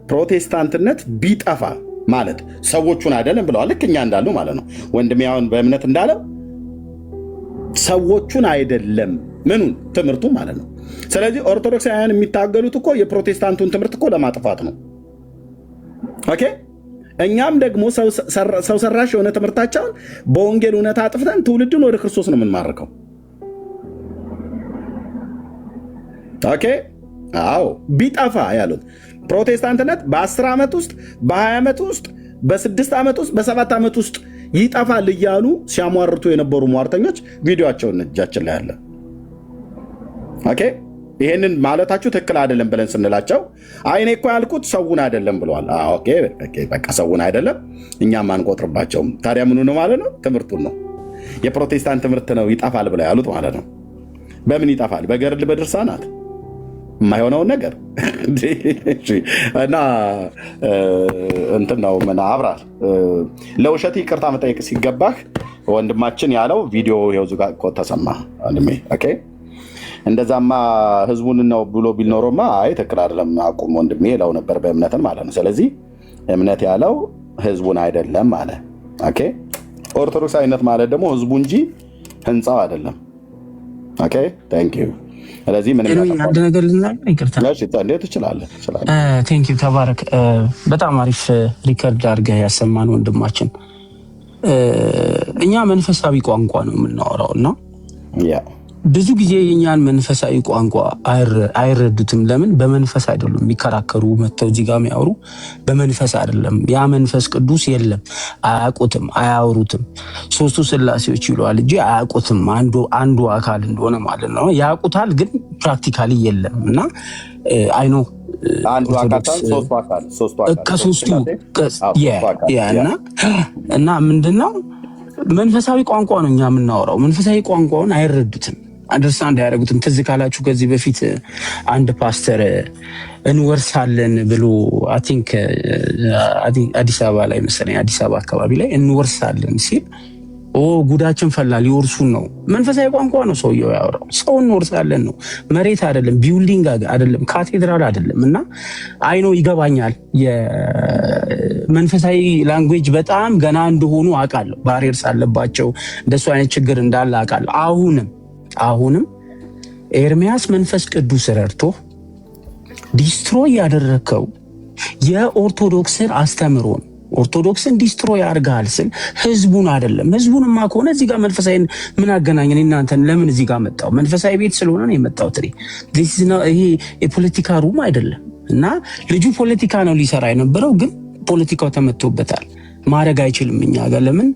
ፕሮቴስታንትነት ቢጠፋ ማለት ሰዎቹን አይደለም ብለዋል። ልክ እኛ እንዳለው ማለት ነው። ወንድሜ አሁን በእምነት እንዳለው ሰዎቹን አይደለም ምኑን ትምህርቱ ማለት ነው። ስለዚህ ኦርቶዶክሳውያን የሚታገሉት እኮ የፕሮቴስታንቱን ትምህርት እኮ ለማጥፋት ነው። ኦኬ፣ እኛም ደግሞ ሰው ሰራሽ የሆነ ትምህርታቸውን በወንጌል እውነት አጥፍተን ትውልድን ወደ ክርስቶስ ነው የምንማርከው። ኦኬ፣ አዎ ቢጠፋ ያሉት ፕሮቴስታንትነት በ10 ዓመት ውስጥ በ20 ዓመት ውስጥ በ6 ዓመት ውስጥ በ7 ዓመት ውስጥ ይጠፋል እያሉ ሲያሟርቱ የነበሩ ሟርተኞች ቪዲዮቸውን እጃችን ላይ አለ። ኦኬ፣ ይሄንን ማለታችሁ ትክክል አይደለም ብለን ስንላቸው አይኔ እኮ ያልኩት ሰውን አይደለም ብለዋል። ኦኬ፣ በቃ ሰውን አይደለም እኛም አንቆጥርባቸውም። ታዲያ ምኑ ነው ማለት ነው? ትምህርቱን ነው። የፕሮቴስታንት ትምህርት ነው ይጠፋል ብለው ያሉት ማለት ነው። በምን ይጠፋል? በገድል በድርሳናት የማይሆነውን ነገር እና እንትን ነው ምን አብራር ለውሸት ይቅርታ መጠየቅ ሲገባህ ወንድማችን ያለው ቪዲዮ ይኸው ጋር እኮ ተሰማ ወንድሜ። ኦኬ፣ እንደዛማ ህዝቡን ነው ብሎ ቢል ኖሮማ አይ ትክክል አይደለም አቁም ወንድሜ ይለው ነበር በእምነትን ማለት ነው። ስለዚህ እምነት ያለው ህዝቡን አይደለም ማለት። ኦኬ፣ ኦርቶዶክሳዊነት ማለት ደግሞ ህዝቡ እንጂ ህንፃው አይደለም። ኦኬ፣ ታንክ ዩ። ስለዚህ ምንም አንድ ነገር ልናገር ይቅርታ። እንዴት ትችላለህ? ቴንክ ዩ ተባረክ። በጣም አሪፍ ሪከርድ አድርገህ ያሰማን ወንድማችን። እኛ መንፈሳዊ ቋንቋ ነው የምናወራው እና ብዙ ጊዜ የኛን መንፈሳዊ ቋንቋ አይረዱትም። ለምን? በመንፈስ አይደሉም የሚከራከሩ መጥተው እዚህ ጋር የሚያወሩ በመንፈስ አይደለም። ያ መንፈስ ቅዱስ የለም፣ አያውቁትም፣ አያወሩትም። ሶስቱ ስላሴዎች ይለዋል እንጂ አያውቁትም። አንዱ አካል እንደሆነ ማለት ነው። ያውቁታል ግን ፕራክቲካሊ የለም እና አይኖ ከሶስቱ እና ምንድነው መንፈሳዊ ቋንቋ ነው እኛ የምናወራው። መንፈሳዊ ቋንቋውን አይረዱትም፣ አንደርስታንድ አያደርጉትም። ትዝ ካላችሁ ከዚህ በፊት አንድ ፓስተር እንወርሳለን ብሎ አይ ቲንክ አዲስ አበባ ላይ መሰለኝ አዲስ አበባ አካባቢ ላይ እንወርሳለን ሲል ጉዳችን ፈላ ሊወርሱን ነው። መንፈሳዊ ቋንቋ ነው ሰውየው ያወራው። ሰው እንወርሳለን ነው፣ መሬት አይደለም፣ ቢውልዲንግ አይደለም፣ ካቴድራል አይደለም። እና አይኖ ይገባኛል። የመንፈሳዊ ላንጉዌጅ በጣም ገና እንደሆኑ አውቃለሁ። ባሪየርስ አለባቸው፣ እንደሱ አይነት ችግር እንዳለ አውቃለሁ። አሁንም ኤርሚያስ መንፈስ ቅዱስ ረድቶ ዲስትሮይ ያደረከው የኦርቶዶክስን አስተምሮ ነው። ኦርቶዶክስን ዲስትሮይ ያርጋል ስል ህዝቡን አይደለም። ህዝቡንማ ከሆነ እዚህ ጋር መንፈሳዊ ምን አገናኘን? እናንተን ለምን እዚህ ጋር መጣው? መንፈሳዊ ቤት ስለሆነ ነው የመጣው። ይሄ የፖለቲካ ሩም አይደለም። እና ልጁ ፖለቲካ ነው ሊሰራ የነበረው፣ ግን ፖለቲካው ተመቶበታል። ማድረግ አይችልም። እኛ ጋር ለምን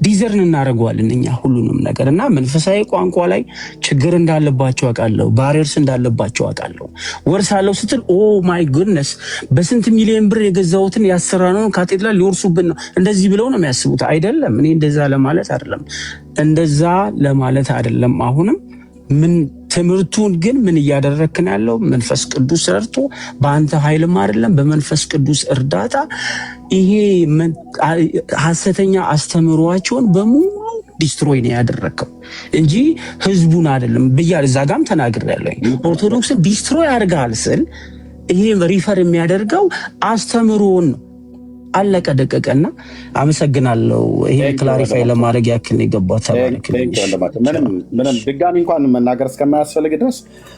ዲዘርን እናደርገዋለን እኛ ሁሉንም ነገር። እና መንፈሳዊ ቋንቋ ላይ ችግር እንዳለባቸው አውቃለሁ። ባሪየርስ እንዳለባቸው አውቃለሁ። ወርሳለሁ ስትል ኦ ማይ ጉድነስ በስንት ሚሊዮን ብር የገዛሁትን ያሰራነውን ካቴድራል ሊወርሱብን ነው እንደዚህ ብለው ነው የሚያስቡት። አይደለም። እኔ እንደዛ ለማለት አይደለም። አሁንም ምን ትምህርቱን ግን ምን እያደረክን ያለው መንፈስ ቅዱስ ረድቶ በአንተ ኃይልም አይደለም በመንፈስ ቅዱስ እርዳታ ይሄ ሐሰተኛ አስተምሯቸውን በሙሉ ዲስትሮይ ነው ያደረከው እንጂ ህዝቡን አይደለም ብያለሁ። እዛ ጋርም ተናግሬያለሁ። ኦርቶዶክስን ዲስትሮይ አድርጋል ስል ይሄ ሪፈር የሚያደርገው አስተምሮን ነው። አለቀ ደቀቀና አመሰግናለሁ። ይሄ ክላሪፋይ ለማድረግ ያክል ነው የገባው። ምንም ድጋሚ እንኳን መናገር እስከማያስፈልግ ድረስ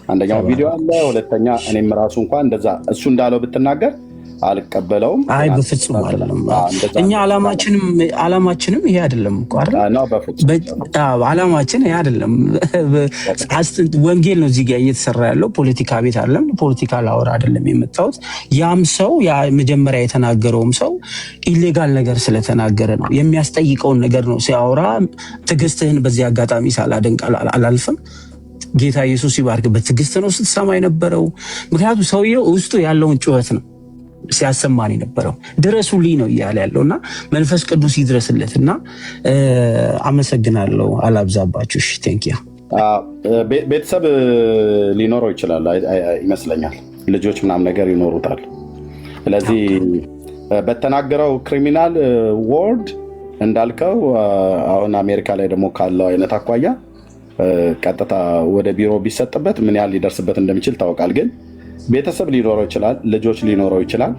አንደኛው ቪዲዮ አለ፣ ሁለተኛ እኔም ራሱ እንኳን እንደዛ እሱ እንዳለው ብትናገር አልቀበለውም። አይ በፍጹም አይደለም። እኛ አላማችንም ይሄ አይደለም እኮ አይደል? አላማችን ይሄ አይደለም። ወንጌል ነው እዚህ ጋር እየተሰራ ያለው፣ ፖለቲካ ቤት አይደለም። ፖለቲካ ላወራ አይደለም የመጣሁት። ያም ሰው ያ መጀመሪያ የተናገረውም ሰው ኢሌጋል ነገር ስለተናገረ ነው። የሚያስጠይቀውን ነገር ነው ሲያወራ። ትዕግስትህን በዚህ አጋጣሚ ሳላደንቅ አላልፍም። ጌታ ኢየሱስ ይባርክ። በትዕግስት ነው ስትሰማ የነበረው። ምክንያቱም ሰውየው ውስጡ ያለውን ጩኸት ነው ሲያሰማን የነበረው። ድረሱልኝ ነው እያለ ያለውና መንፈስ ቅዱስ ይድረስለትና አመሰግናለሁ። አላብዛባችሁ። እሺ ቴንክ ዩ። ቤተሰብ ሊኖረው ይችላል ይመስለኛል፣ ልጆች ምናምን ነገር ይኖሩታል። ስለዚህ በተናገረው ክሪሚናል ወርድ እንዳልከው አሁን አሜሪካ ላይ ደግሞ ካለው አይነት አኳያ ቀጥታ ወደ ቢሮ ቢሰጥበት ምን ያህል ሊደርስበት እንደሚችል ታውቃል። ግን ቤተሰብ ሊኖረው ይችላል፣ ልጆች ሊኖረው ይችላል።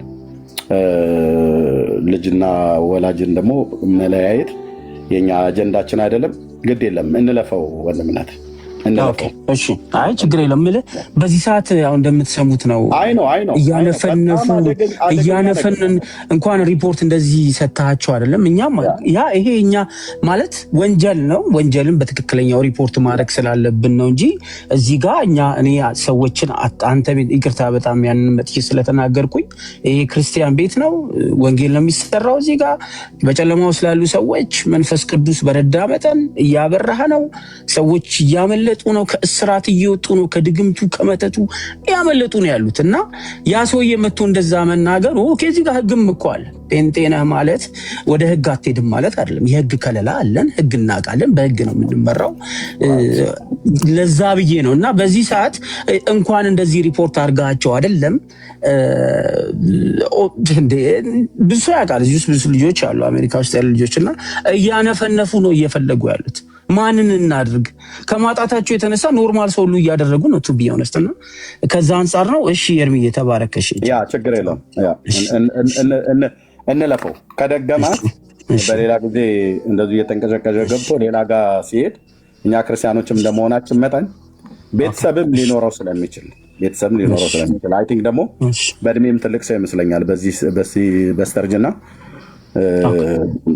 ልጅና ወላጅን ደግሞ መለያየት የኛ አጀንዳችን አይደለም። ግድ የለም እንለፈው ወንድምነት እንለፈው። እሺ አይ ችግር የለም። በዚህ ሰዓት ያው እንደምትሰሙት ነው እያነፈንን እንኳን ሪፖርት እንደዚህ ሰጣቸው አይደለም። እኛም ይሄ እኛ ማለት ወንጀል ነው። ወንጀልን በትክክለኛው ሪፖርት ማድረግ ስላለብን ነው እንጂ እዚህ ጋር እኔ ሰዎችን አንተ ይቅርታ በጣም ያንን መጥቼ ስለተናገርኩኝ ይሄ ክርስቲያን ቤት ነው፣ ወንጌል ነው የሚሰራው። እዚህ ጋር በጨለማው ስላሉ ሰዎች መንፈስ ቅዱስ በረዳ መጠን እያበራህ ነው። ሰዎች እያመለጡ ነው፣ ከእስራት እየወጡ ነው፣ ከድግምቱ ከመተቱ እያመለጡ ነው ያሉት። እና ያ ሰውዬ መጥቶ እንደዛ መናገር ከዚህ ጋር ህግም እኮ አለ። ጴንጤ ነህ ማለት ወደ ህግ አትሄድም ማለት አይደለም። የህግ ከለላ አለን፣ ህግ እናውቃለን፣ በህግ ነው የምንመራው። ለዛ ብዬ ነው። እና በዚህ ሰዓት እንኳን እንደዚህ ሪፖርት አድርጋቸው አይደለም ብዙ ያውቃል። እዚህ ውስጥ ብዙ ልጆች አሉ፣ አሜሪካ ውስጥ ያሉ ልጆች እና እያነፈነፉ ነው እየፈለጉ ያሉት። ማንን እናድርግ? ከማጣታቸው የተነሳ ኖርማል ሰው ሁሉ እያደረጉ ነው። ቱ ቢ ኦነስት እና ከዛ አንጻር ነው። እሺ ኤርሚ የተባረከሽ ያ ችግር የለውም። እንለፈው። ከደገማት በሌላ ጊዜ እንደዚሁ እየተንቀዠቀዠ ገብቶ ሌላ ጋር ሲሄድ እኛ ክርስቲያኖችም እንደመሆናችን መጠን ቤተሰብም ሊኖረው ስለሚችል አይ ቲንክ ደግሞ በእድሜም ትልቅ ሰው ይመስለኛል። በዚህ በስተርጅና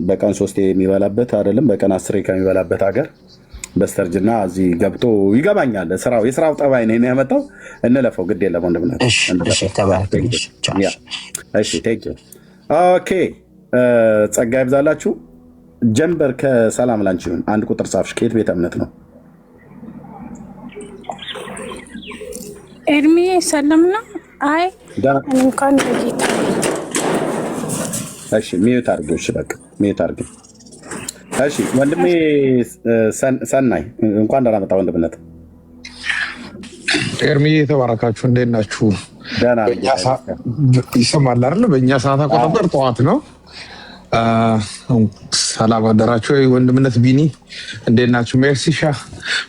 በቀን 3 የሚበላበት አይደለም፣ በቀን 10 ከሚበላበት ሀገር በስተርጅና እዚህ ገብቶ ይገባኛል። የስራው ጠባይ ነው ያመጣው። እንለፈው፣ ግድ የለም ወንድምነት። ኦኬ ጸጋ ይብዛላችሁ። ጀንበር ከሰላም ላንቺ ይሁን። አንድ ቁጥር ጻፍሽ። ከየት ቤተ እምነት ነው? ኤርሚ ሰላም ነው። አይ እንኳን በጌታ እሺ ሚዩት አድርጊው። እሺ በቃ ሚዩት አድርጊው። እሺ ወንድሜ ሰናይ እንኳን ደህና መጣ ወንድምነት። ኤርሚዬ የተባረካችሁ እንዴት ናችሁ? ደህና ይሰማል አይደል? በእኛ ሰዓት አቆጣጠር ጠዋት ነው። ሰላም አደራችሁ። ወንድምነት ቢኒ እንዴት ናችሁ?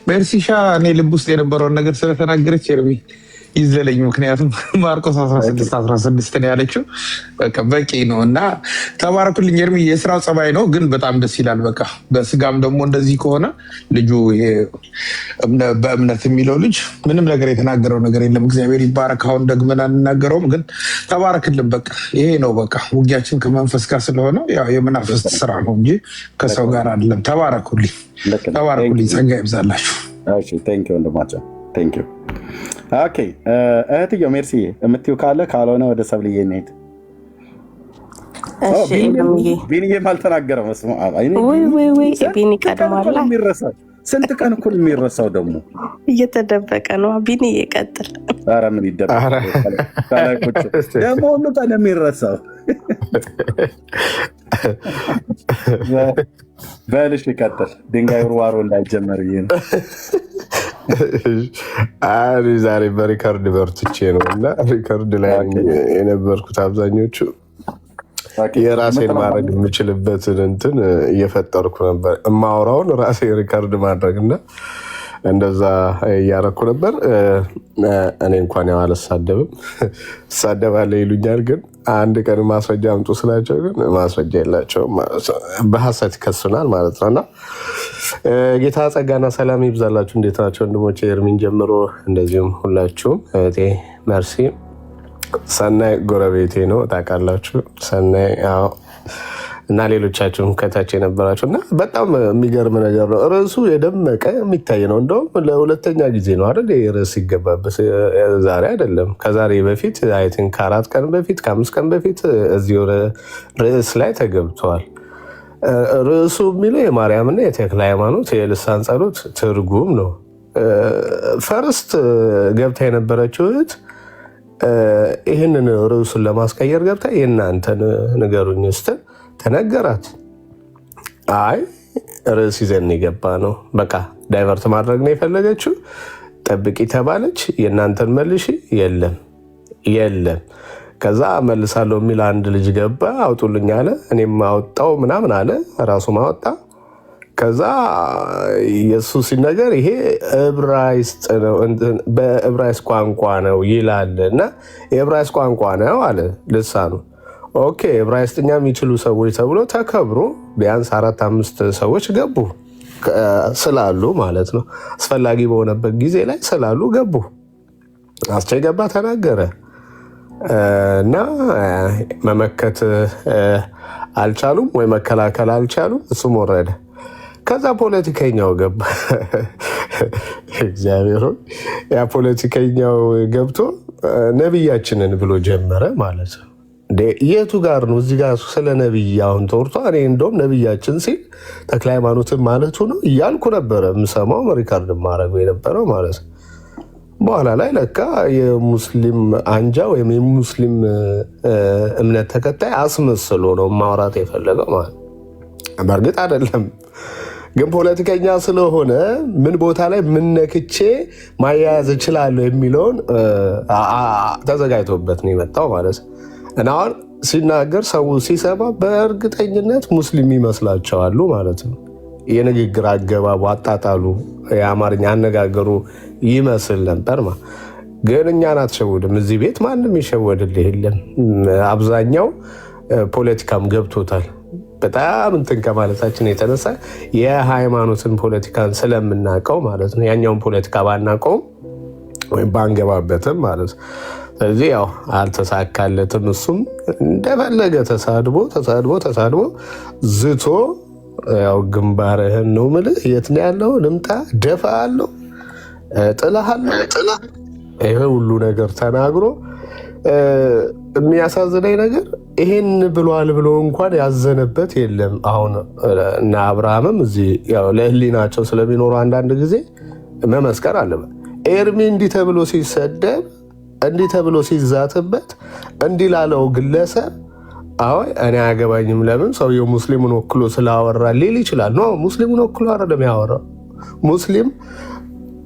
ሜርሲሻ እኔ ልብ ውስጥ የነበረውን ነገር ስለተናገረች ኤርሚ ይዘለኝ። ምክንያቱም ማርቆስ 16 ነው ያለችው። በቃ በቂ ነው እና ተባረኩልኝ። ኤርሚ የስራው ጸባይ ነው ግን በጣም ደስ ይላል። በቃ በስጋም ደግሞ እንደዚህ ከሆነ ልጁ በእምነት የሚለው ልጅ ምንም ነገር የተናገረው ነገር የለም። እግዚአብሔር ይባረክ። አሁን ደግመን አንናገረውም ግን ተባረክልን። በቃ ይሄ ነው በቃ ውጊያችን ከመንፈስ ጋር ስለሆነ ያው የመናፍስት ስራ ነው እንጂ ከሰው ጋር አይደለም። ተባረኩልኝ። ጸጋ ይብዛላችሁ። ወንድማቸው ኦኬ እህትየው ሜርሲ የምትይው ካለ ካልሆነ ወደ ሰብልዬ እንሄድ። ቢኒዬም አልተናገረም። ቢኒ ቀድሟል። ስንት ቀን እኩል የሚረሳው ደግሞ እየተደበቀ ነው። ቢኒ ይቀጥል። ኧረ ምን ይደበቅ ደግሞ ሁሉ ቀን የሚረሳው። በልሽ ይቀጥል። ድንጋይ ውርዋሮ እንዳይጀመር ብዬ ነው። ዛሬ በሪከርድ በርትቼ ነው እና ሪከርድ ላይ የነበርኩት አብዛኞቹ የራሴን ማድረግ የምችልበትን እንትን እየፈጠርኩ ነበር። እማወራውን ራሴ ሪከርድ ማድረግ እና እንደዛ እያረኩ ነበር። እኔ እንኳን ያው አልሳደብም፣ እሳደባለሁ ይሉኛል። ግን አንድ ቀን ማስረጃ አምጡ ስላቸው ግን ማስረጃ የላቸውም፣ በሀሰት ይከሱናል ማለት ነው። እና ጌታ ጸጋና ሰላም ይብዛላችሁ። እንዴት ናቸው ወንድሞቼ? ኤርሚን ጀምሮ እንደዚሁም ሁላችሁም። እህቴ መርሲ ሰናይ ጎረቤቴ ነው ታውቃላችሁ። ሰናይ እና ሌሎቻችሁም ከታች የነበራችሁ እና በጣም የሚገርም ነገር ነው። ርዕሱ የደመቀ የሚታይ ነው። እንደውም ለሁለተኛ ጊዜ ነው አይደል ርዕስ ሲገባበት፣ ዛሬ አይደለም ከዛሬ በፊት አይ ቲንክ ከ4 ቀን በፊት ከ5 ቀን በፊት እዚህ ርዕስ ላይ ተገብተዋል። ርዕሱ የሚለው የማርያምና የተክለ ሃይማኖት የልሳን ጸሎት ትርጉም ነው። ፈርስት ገብታ የነበረችው እህት ይህንን ርዕሱን ለማስቀየር ገብታ የእናንተን ንገሩኝ ስትል ተነገራት። አይ ርዕስ ይዘን የገባ ነው፣ በቃ ዳይቨርት ማድረግ ነው የፈለገችው። ጠብቂ ተባለች። የእናንተን መልሽ፣ የለም ከዛ መልሳለሁ የሚል አንድ ልጅ ገባ፣ አውጡልኝ አለ። እኔም አወጣው ምናምን አለ፣ ራሱ ማወጣ። ከዛ ኢየሱስ ሲነገር ይሄ ዕብራይስጥ ነው፣ በዕብራይስጥ ቋንቋ ነው ይላል እና የዕብራይስጥ ቋንቋ ነው አለ ልሳኑ። ኦኬ ዕብራይስጥኛ የሚችሉ ሰዎች ተብሎ ተከብሮ ቢያንስ 4-5 ሰዎች ገቡ ስላሉ ማለት ነው። አስፈላጊ በሆነበት ጊዜ ላይ ስላሉ ገቡ። አስቻይ ገባ ተናገረ እና መመከት አልቻሉም ወይ መከላከል አልቻሉም። እሱም ወረደ። ከዛ ፖለቲከኛው ገባ። እግዚአብሔር ያ ፖለቲከኛው ገብቶ ነቢያችንን ብሎ ጀመረ ማለት ነው። የቱ ጋር ነው እዚህ ጋር ስለ ነቢይ አሁን ተወርቷ? እኔ እንደውም ነቢያችን ሲል ተክለ ሃይማኖትን ማለቱ ነው እያልኩ ነበረ የምሰማው ሪካርድ ማድረገው የነበረው ማለት ነው። በኋላ ላይ ለካ የሙስሊም አንጃ ወይም የሙስሊም እምነት ተከታይ አስመስሎ ነው ማውራት የፈለገው ማለት ነው። በእርግጥ አይደለም ግን ፖለቲከኛ ስለሆነ ምን ቦታ ላይ ምን ነክቼ ማያያዝ እችላለሁ የሚለውን ተዘጋጅቶበት ነው የመጣው ማለት ነው። እና አሁን ሲናገር ሰው ሲሰማ በእርግጠኝነት ሙስሊም ይመስላቸዋሉ ማለት ነው። የንግግር አገባቡ፣ አጣጣሉ፣ የአማርኛ አነጋገሩ ይመስል ነበር። ግን እኛን አትሸውድም። እዚህ ቤት ማንም ይሸወድልህ የለም። አብዛኛው ፖለቲካም ገብቶታል። በጣም እንትን ከማለታችን የተነሳ የሃይማኖትን ፖለቲካን ስለምናውቀው ማለት ነው። ያኛውን ፖለቲካ ባናውቀውም ወይም ባንገባበትም ማለት ነው። ስለዚህ ያው አልተሳካለትም። እሱም እንደፈለገ ተሳድቦ ዝቶ ያው ግንባርህን ነው የምልህ፣ የት ነው ያለው? ልምጣ ደፋ አለው ጥላሃለሁ። ይሄ ሁሉ ነገር ተናግሮ የሚያሳዝነኝ ነገር ይሄን ብሏል ብሎ እንኳን ያዘነበት የለም። አሁን እና አብርሃምም እዚህ ለህሊናቸው ስለሚኖሩ አንዳንድ ጊዜ መመስከር አለበት። ኤርሚ እንዲህ ተብሎ ሲሰደብ፣ እንዲህ ተብሎ ሲዛትበት፣ እንዲህ ላለው ግለሰብ አይ እኔ አያገባኝም፣ ለምን ሰውየው ሙስሊሙን ወክሎ ስላወራ ሊል ይችላል። ኖ ሙስሊሙን ወክሎ አይደለም ያወራው። ሙስሊም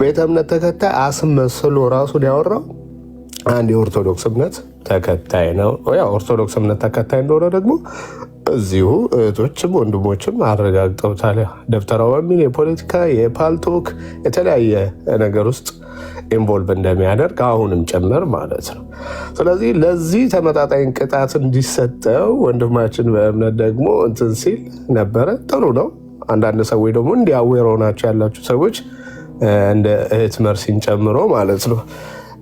ቤተ እምነት ተከታይ አስመስሎ ራሱን ያወራው አንድ የኦርቶዶክስ እምነት ተከታይ ነው። ያው ኦርቶዶክስ እምነት ተከታይ እንደሆነ ደግሞ እዚሁ እህቶችም ወንድሞችም አረጋግጠውታል። ደብተራው በሚል የፖለቲካ የፓልቶክ የተለያየ ነገር ውስጥ ኢንቮልቭ እንደሚያደርግ አሁንም ጭምር ማለት ነው። ስለዚህ ለዚህ ተመጣጣኝ ቅጣት እንዲሰጠው ወንድማችን በእምነት ደግሞ እንትን ሲል ነበረ። ጥሩ ነው። አንዳንድ ሰዎች ደግሞ እንዲያዌር ሆናችሁ ያላችሁ ሰዎች እንደ እህት መርሲን ጨምሮ ማለት ነው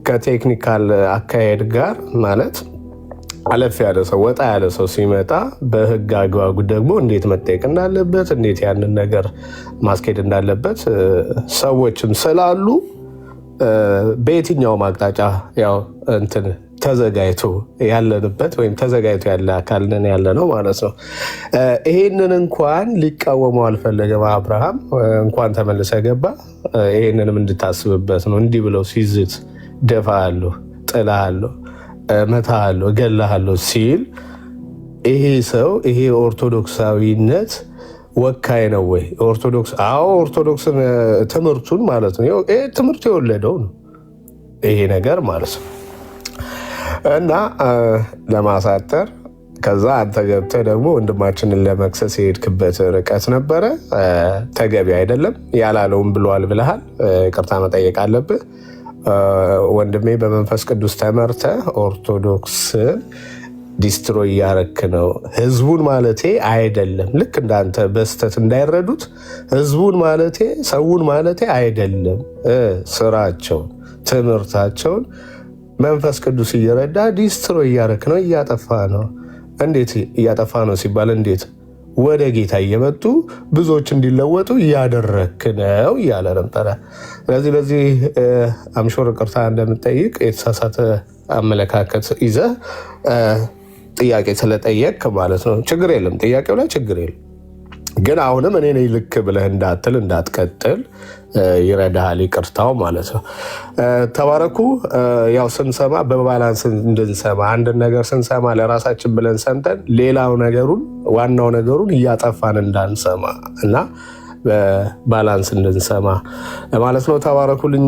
ከቴክኒካል አካሄድ ጋር ማለት አለፍ ያለ ሰው ወጣ ያለ ሰው ሲመጣ በህግ አግባቡ ደግሞ እንዴት መጠየቅ እንዳለበት እንዴት ያንን ነገር ማስኬድ እንዳለበት ሰዎችም ስላሉ በየትኛውም አቅጣጫ ያው እንትን ተዘጋጅቶ ያለንበት ወይም ተዘጋጅቶ ያለ አካል ነን ያለ ነው ማለት ነው። ይሄንን እንኳን ሊቃወመው አልፈለገም አብርሃም። እንኳን ተመልሰ ገባ። ይሄንንም እንድታስብበት ነው። እንዲህ ብለው ሲዝት ደፋለሁ፣ ጥላለሁ፣ መታለሁ፣ እገላለሁ ሲል ይሄ ሰው ይሄ ኦርቶዶክሳዊነት ወካይ ነው ወይ? ኦርቶዶክስ አዎ፣ ኦርቶዶክስን ትምህርቱን ማለት ነው ትምህርት የወለደው ነው ይሄ ነገር ማለት ነው። እና ለማሳጠር ከዛ አንተ ገብተህ ደግሞ ወንድማችንን ለመክሰስ የሄድክበት ርቀት ነበረ፣ ተገቢ አይደለም። ያላለውም ብለዋል ብለሃል፣ ይቅርታ መጠየቅ አለብህ ወንድሜ። በመንፈስ ቅዱስ ተመርተ ኦርቶዶክስን ዲስትሮይ እያረክ ነው። ህዝቡን ማለቴ አይደለም፣ ልክ እንዳንተ በስተት እንዳይረዱት ህዝቡን ማለቴ ሰውን ማለቴ አይደለም። ስራቸውን ትምህርታቸውን መንፈስ ቅዱስ እየረዳ ዲስትሮይ እያረክ ነው፣ እያጠፋ ነው። እንዴት እያጠፋ ነው ሲባል እንዴት ወደ ጌታ እየመጡ ብዙዎች እንዲለወጡ እያደረክ ነው እያለ ነበረ። ስለዚህ በዚህ አምሾር ቅርታ እንደምጠይቅ የተሳሳተ አመለካከት ይዘህ ጥያቄ ስለጠየቅ ማለት ነው። ችግር የለም፣ ጥያቄው ላይ ችግር የለም። ግን አሁንም እኔ ነኝ ልክ ብለህ እንዳትል እንዳትቀጥል ይረዳሃል ይቅርታው ማለት ነው። ተባረኩ። ያው ስንሰማ በባላንስ እንድንሰማ አንድን ነገር ስንሰማ ለራሳችን ብለን ሰምተን ሌላው ነገሩን ዋናው ነገሩን እያጠፋን እንዳንሰማ እና በባላንስ እንድንሰማ ማለት ነው። ተባረኩልኝ።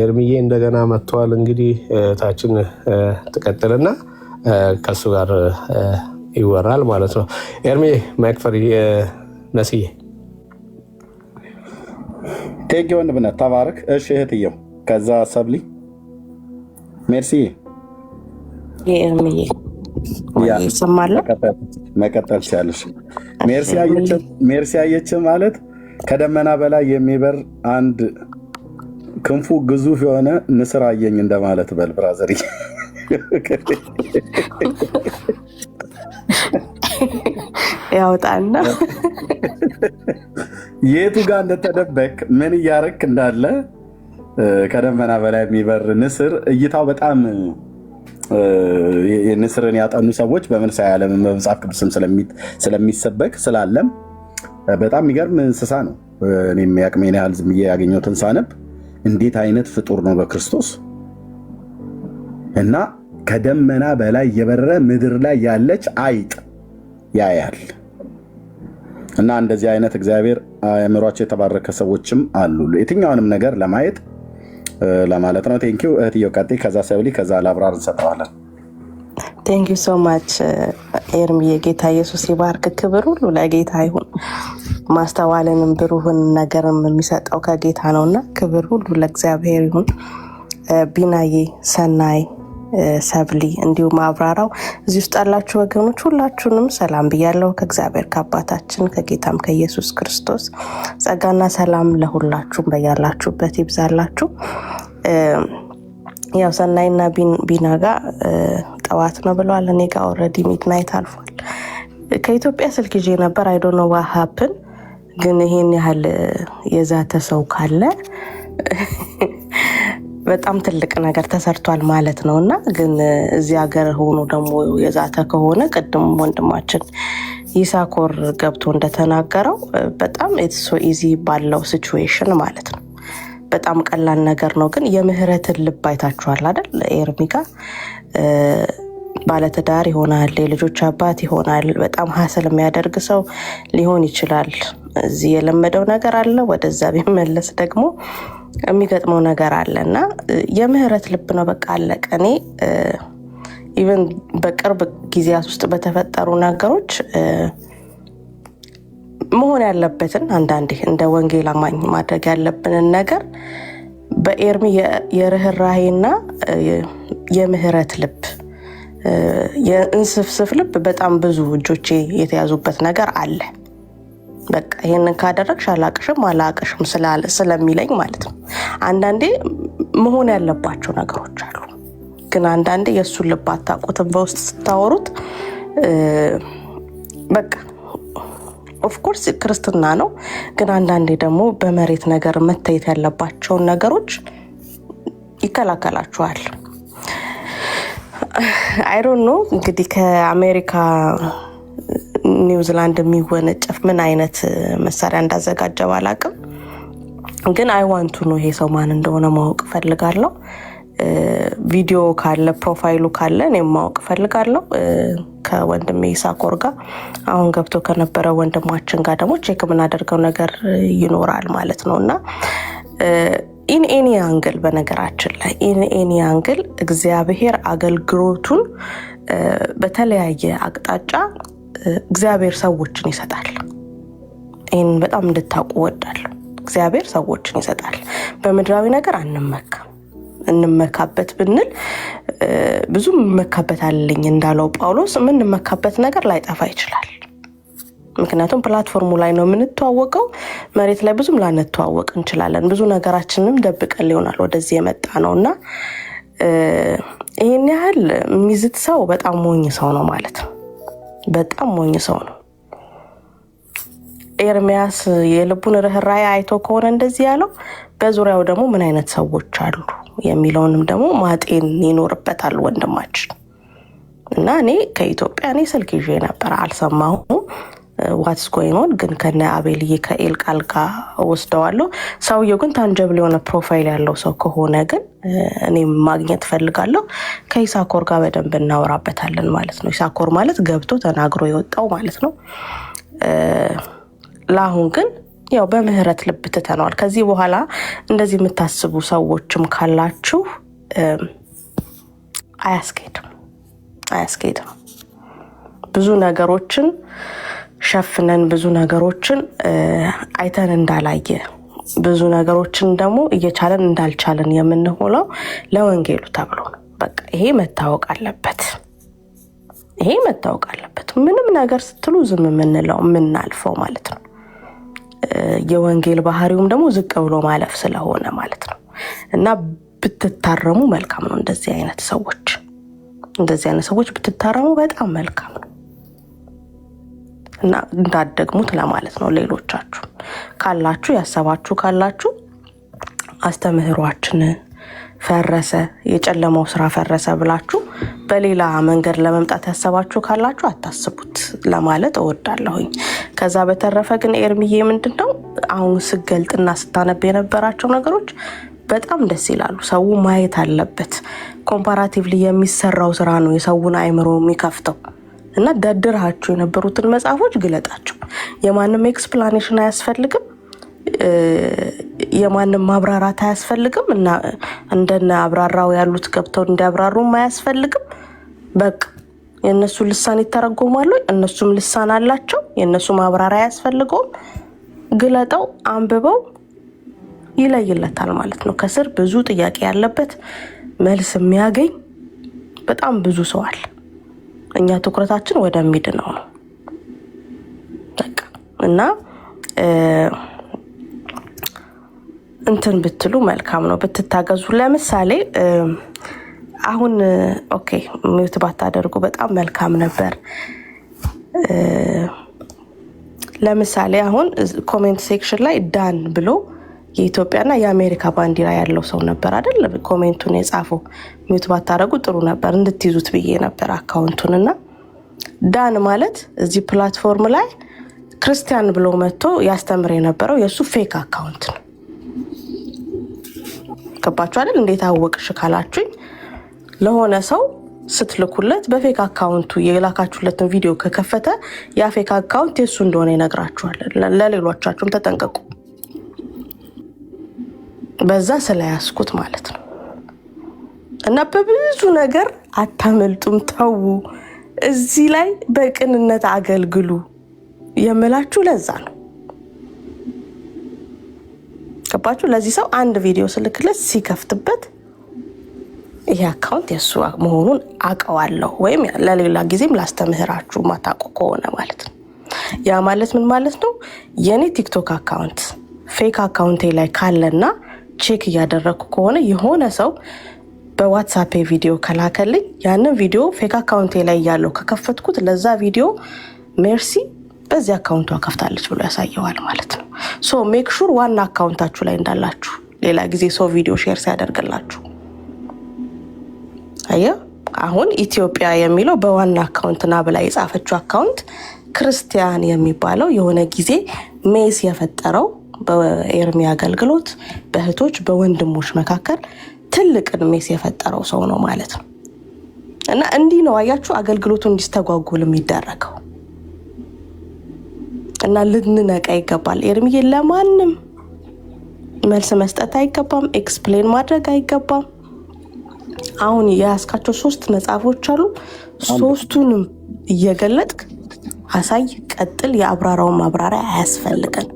ኤርሚዬ እንደገና መጥተዋል። እንግዲህ ታችን ትቀጥልና ከሱ ጋር ይወራል ማለት ነው። ኤርሚዬ ማይክፈሪ መስዬ ቴጌ ወንድምነት ተባረክ። እሺ እህትየው ከዛ ሰብሊ ሜርሲዬ የኤርሚዬ ይሰማል መቀጠል ትችያለሽ። ሜርሲ አየች ማለት ከደመና በላይ የሚበር አንድ ክንፉ ግዙፍ የሆነ ንስር አየኝ እንደማለት በል ብራዘር። ያውጣና የቱ ጋር እንደተደበቅ ምን እያረክ እንዳለ ከደመና በላይ የሚበር ንስር እይታው በጣም ንስርን ያጠኑ ሰዎች በመንፈሳዊ ዓለም በመጽሐፍ ቅዱስም ስለሚሰበክ ስላለም በጣም የሚገርም እንስሳ ነው። እኔም ያቅሜን ያህል ዝም ብዬ ያገኘሁትን ሳነብ እንዴት አይነት ፍጡር ነው በክርስቶስ እና ከደመና በላይ የበረረ ምድር ላይ ያለች አይጥ ያያል። እና እንደዚህ አይነት እግዚአብሔር አእምሯቸው የተባረከ ሰዎችም አሉ የትኛውንም ነገር ለማየት ለማለት ነው። ቴንኪው እህትየው ቀጥይ። ከዛ ሰብሊ ከዛ ለአብራር እንሰጠዋለን። ቴንኪው ሶ ማች ኤርሚ። የጌታ ኢየሱስ ይባርክ። ክብር ሁሉ ለጌታ ይሁን። ማስተዋልንም ብሩህን ነገርም የሚሰጠው ከጌታ ነውና ክብር ሁሉ ለእግዚአብሔር ይሁን። ቢናዬ፣ ሰናይ፣ ሰብሊ እንዲሁም አብራራው እዚህ ውስጥ ያላችሁ ወገኖች ሁላችሁንም ሰላም ብያለሁ። ከእግዚአብሔር ከአባታችን ከጌታም ከኢየሱስ ክርስቶስ ጸጋና ሰላም ለሁላችሁም በያላችሁበት ይብዛላችሁ። ያው ሰናይና ቢና ጋር ጠዋት ነው ብለዋል። እኔ ጋር ኦልሬዲ ሚድናይት አልፏል። ከኢትዮጵያ ስልክ ይዤ ነበር። አይ ዶንት ኖ ዋት ሃፕን፣ ግን ይሄን ያህል የዛተ ሰው ካለ በጣም ትልቅ ነገር ተሰርቷል ማለት ነውና፣ ግን እዚህ ሀገር ሆኖ ደግሞ የዛተ ከሆነ ቅድም ወንድማችን ይሳኮር ገብቶ እንደተናገረው በጣም ኢትስ ሶ ኢዚ ባለው ሲቹዌሽን ማለት ነው። በጣም ቀላል ነገር ነው። ግን የምህረትን ልብ አይታችኋል አይደል? ኤርሚጋ ባለትዳር ይሆናል፣ የልጆች አባት ይሆናል። በጣም ሀስል የሚያደርግ ሰው ሊሆን ይችላል። እዚህ የለመደው ነገር አለ። ወደዛ ቢመለስ ደግሞ የሚገጥመው ነገር አለና የምህረት ልብ ነው። በቃ አለቀ። እኔ ኢቨን በቅርብ ጊዜያት ውስጥ በተፈጠሩ ነገሮች መሆን ያለበትን አንዳንዴ እንደ ወንጌል አማኝ ማድረግ ያለብንን ነገር በኤርሚ የርህራሄና የምህረት ልብ የእንስፍስፍ ልብ በጣም ብዙ እጆቼ የተያዙበት ነገር አለ። በቃ ይሄንን ካደረግሽ አላቅሽም ስለሚለኝ ማለት ነው። አንዳንዴ መሆን ያለባቸው ነገሮች አሉ፣ ግን አንዳንዴ የእሱን ልብ አታውቁትም። በውስጥ ስታወሩት በቃ ኦፍኮርስ ክርስትና ነው፣ ግን አንዳንዴ ደግሞ በመሬት ነገር መታየት ያለባቸውን ነገሮች ይከላከላችኋል። አይ ዶንት ኖ እንግዲህ ከአሜሪካ ኒውዚላንድ የሚወነጨፍ ምን አይነት መሳሪያ እንዳዘጋጀ ባላቅም፣ ግን አይ ዋንቱ ነው ይሄ ሰው ማን እንደሆነ ማወቅ ፈልጋለሁ። ቪዲዮ ካለ ፕሮፋይሉ ካለ እኔም ማወቅ ፈልጋለሁ። ከወንድሜ ይሳኮር ጋር አሁን ገብቶ ከነበረ ወንድማችን ጋር ደግሞ ቼክ የምናደርገው ነገር ይኖራል ማለት ነው። እና ኢን ኤኒ አንግል በነገራችን ላይ ኢን ኤኒ አንግል እግዚአብሔር አገልግሎቱን በተለያየ አቅጣጫ እግዚአብሔር ሰዎችን ይሰጣል። ይህን በጣም እንድታውቁ ወዳለሁ። እግዚአብሔር ሰዎችን ይሰጣል። በምድራዊ ነገር አንመካም። እንመካበት ብንል ብዙ መካበት አለኝ እንዳለው ጳውሎስ የምንመካበት ነገር ላይጠፋ ይችላል። ምክንያቱም ፕላትፎርሙ ላይ ነው የምንተዋወቀው። መሬት ላይ ብዙም ላንተዋወቅ እንችላለን። ብዙ ነገራችንንም ደብቀን ሊሆናል ወደዚህ የመጣ ነውና ይሄን ያህል የሚዝት ሰው በጣም ሞኝ ሰው ነው ማለት ነው። በጣም ሞኝ ሰው ነው። ኤርሚያስ የልቡን ርህራሄ አይቶ ከሆነ እንደዚህ ያለው በዙሪያው ደግሞ ምን አይነት ሰዎች አሉ የሚለውንም ደግሞ ማጤን ይኖርበታል ወንድማችን። እና እኔ ከኢትዮጵያ ስልክ ይዤ ነበር፣ አልሰማሁም ዋትስ ጎይንግ ኦን፣ ግን ከነ አቤልዬ ከኤል ቃል ጋር ወስደዋለሁ። ሰውየው ግን ታንጀብል የሆነ ፕሮፋይል ያለው ሰው ከሆነ ግን እኔ ማግኘት ፈልጋለሁ። ከይሳኮር ጋር በደንብ እናወራበታለን ማለት ነው። ይሳኮር ማለት ገብቶ ተናግሮ የወጣው ማለት ነው። ለአሁን ግን ያው በምህረት ልብ ትተነዋል። ከዚህ በኋላ እንደዚህ የምታስቡ ሰዎችም ካላችሁ አያስኬድም። ብዙ ነገሮችን ሸፍነን ብዙ ነገሮችን አይተን እንዳላየ ብዙ ነገሮችን ደግሞ እየቻለን እንዳልቻለን የምንሆነው ለወንጌሉ ተብሎ ነው። በቃ ይሄ መታወቅ አለበት። ምንም ነገር ስትሉ ዝም የምንለው የምናልፈው ማለት ነው። የወንጌል ባህሪውም ደግሞ ዝቅ ብሎ ማለፍ ስለሆነ ማለት ነው። እና ብትታረሙ መልካም ነው። እንደዚህ አይነት ሰዎች ብትታረሙ በጣም መልካም ነው። እና እንዳትደግሙት ለማለት ነው። ሌሎቻችሁ ካላችሁ ያሰባችሁ ካላችሁ አስተምህሯችን ፈረሰ፣ የጨለማው ስራ ፈረሰ ብላችሁ በሌላ መንገድ ለመምጣት ያሰባችሁ ካላችሁ አታስቡት ለማለት እወዳለሁኝ። ከዛ በተረፈ ግን ኤርሚዬ ምንድነው አሁን ስገልጥና ስታነብ የነበራቸው ነገሮች በጣም ደስ ይላሉ። ሰው ማየት አለበት። ኮምፓራቲቭሊ የሚሰራው ስራ ነው የሰውን አይምሮ የሚከፍተው። እና ደድራችሁ የነበሩትን መጽሐፎች ግለጣቸው። የማንም ኤክስፕላኔሽን አያስፈልግም፣ የማንም ማብራራት አያስፈልግም። እና እንደነ አብራራው ያሉት ገብተው እንዲያብራሩም አያስፈልግም። በቃ የነሱ ልሳን ይተረጎማሉ፣ እነሱም ልሳን አላቸው። የነሱ ማብራሪያ አያስፈልገውም። ግለጠው፣ አንብበው፣ ይለይለታል ማለት ነው። ከስር ብዙ ጥያቄ ያለበት መልስ የሚያገኝ በጣም ብዙ ሰው አለ። እኛ ትኩረታችን ወደሚድነው ነው በቃ። እና እንትን ብትሉ መልካም ነው፣ ብትታገዙ። ለምሳሌ አሁን ኦኬ ሚውት ባታደርጉ በጣም መልካም ነበር። ለምሳሌ አሁን ኮሜንት ሴክሽን ላይ ዳን ብሎ የኢትዮጵያና የአሜሪካ ባንዲራ ያለው ሰው ነበር አይደል? ኮሜንቱን የጻፈው ሚውት ባታደርጉ ጥሩ ነበር፣ እንድትይዙት ብዬ ነበር አካውንቱንና ዳን ማለት እዚህ ፕላትፎርም ላይ ክርስቲያን ብሎ መጥቶ ያስተምር የነበረው የሱ ፌክ አካውንት ነው። ገባችሁ አይደል? እንዴት አወቅሽ ካላችሁኝ ለሆነ ሰው ስትልኩለት በፌክ አካውንቱ የላካችሁለትን ቪዲዮ ከከፈተ ያ ፌክ አካውንት የሱ እንደሆነ ይነግራችኋል። ለሌሎቻችሁም ተጠንቀቁ። በዛ ስለያስኩት ማለት ነው። እና በብዙ ነገር አታመልጡም። ተው እዚህ ላይ በቅንነት አገልግሉ የምላችሁ ለዛ ነው። ገባችሁ? ለዚህ ሰው አንድ ቪዲዮ ስልክለት ሲከፍትበት ይሄ አካውንት የሱ መሆኑን አውቀዋለሁ ወይም ለሌላ ጊዜም ላስተምህራችሁ ማታውቁ ከሆነ ማለት ነው። ያ ማለት ምን ማለት ነው? የኔ ቲክቶክ አካውንት ፌክ አካውንቴ ላይ ካለና ቼክ እያደረግኩ ከሆነ የሆነ ሰው በዋትስአፕ ቪዲዮ ከላከልኝ ያንን ቪዲዮ ፌክ አካውንቴ ላይ ያለው ከከፈትኩት ለዛ ቪዲዮ ሜርሲ በዚህ አካውንቷ ከፍታለች ብሎ ያሳየዋል ማለት ነው። ሶ ሜክ ሹር ዋና አካውንታችሁ ላይ እንዳላችሁ ሌላ ጊዜ ሰው ቪዲዮ ሼር ሲያደርግላችሁ አያ አሁን ኢትዮጵያ የሚለው በዋና አካውንትና ብላ የጻፈችው አካውንት ክርስቲያን የሚባለው የሆነ ጊዜ ሜስ የፈጠረው በኤርሚ አገልግሎት በእህቶች በወንድሞች መካከል ትልቅን ሜስ የፈጠረው ሰው ነው ማለት ነው። እና እንዲህ ነው አያችሁ አገልግሎቱ እንዲስተጓጉል የሚደረገው። እና ልንነቃ ይገባል። ኤርሚዬ ለማንም መልስ መስጠት አይገባም፣ ኤክስፕሌን ማድረግ አይገባም። አሁን የያዝካቸው 3 መጽሐፎች አሉ። 3ቱንም እየገለጥክ አሳይ፣ ቀጥል። የአብራራውን ማብራሪያ አያስፈልገን።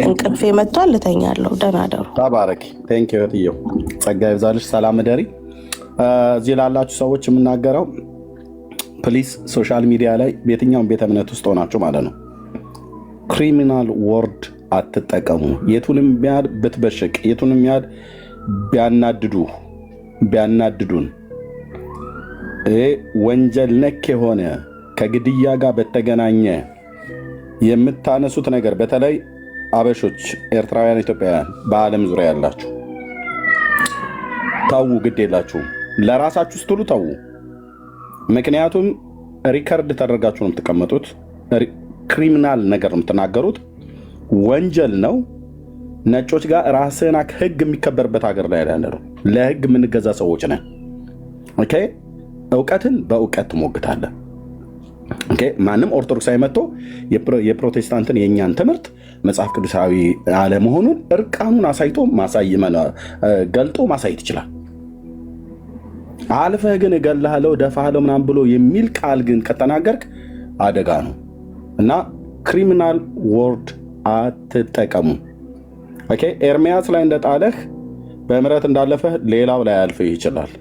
እንቅልፌ መጥቷል፣ ልተኛለሁ። ደህና ደሩ። ተባረኪ። ቴንክ ዩ እትዬው፣ ጸጋ ይብዛልሽ። ሰላም ደሪ። እዚህ ላላችሁ ሰዎች የምናገረው ፕሊስ ሶሻል ሚዲያ ላይ በየትኛውም ቤተ እምነት ውስጥ ሆናችሁ ማለት ነው ክሪሚናል ወርድ አትጠቀሙ። የቱንም ያህል ብትበሽቅ፣ የቱንም ያህል ቢያናድዱን ወንጀል ነክ የሆነ ከግድያ ጋር በተገናኘ የምታነሱት ነገር በተለይ አበሾች፣ ኤርትራውያን፣ ኢትዮጵያውያን በዓለም ዙሪያ ያላችሁ ታው ግድ የላችሁም። ለራሳችሁ ስትሉ ታው። ምክንያቱም ሪከርድ ተደርጋችሁ ነው የምትቀመጡት። ክሪሚናል ነገር ነው የምትናገሩት። ወንጀል ነው። ነጮች ጋር ራስህን ህግ የሚከበርበት ሀገር ላይ ያለ ነው። ለህግ የምንገዛ ሰዎች ነን። ኦኬ እውቀትን በእውቀት ትሞግታለህ። ኦኬ ማንም ኦርቶዶክሳዊ መጥቶ የፕሮቴስታንትን የኛን ትምህርት መጽሐፍ ቅዱሳዊ አለመሆኑን እርቃኑን አሳይቶ ገልጦ ማሳየት ይችላል። አልፈህ ግን እገልሃለሁ ደፋሃለሁ ምናምን ብሎ የሚል ቃል ግን ከተናገርክ አደጋ ነው እና ክሪሚናል ወርድ አትጠቀሙ። ኦኬ ኤርሚያስ ላይ እንደጣለህ በምህረት እንዳለፈህ ሌላው ላይ ያልፍ ይችላል።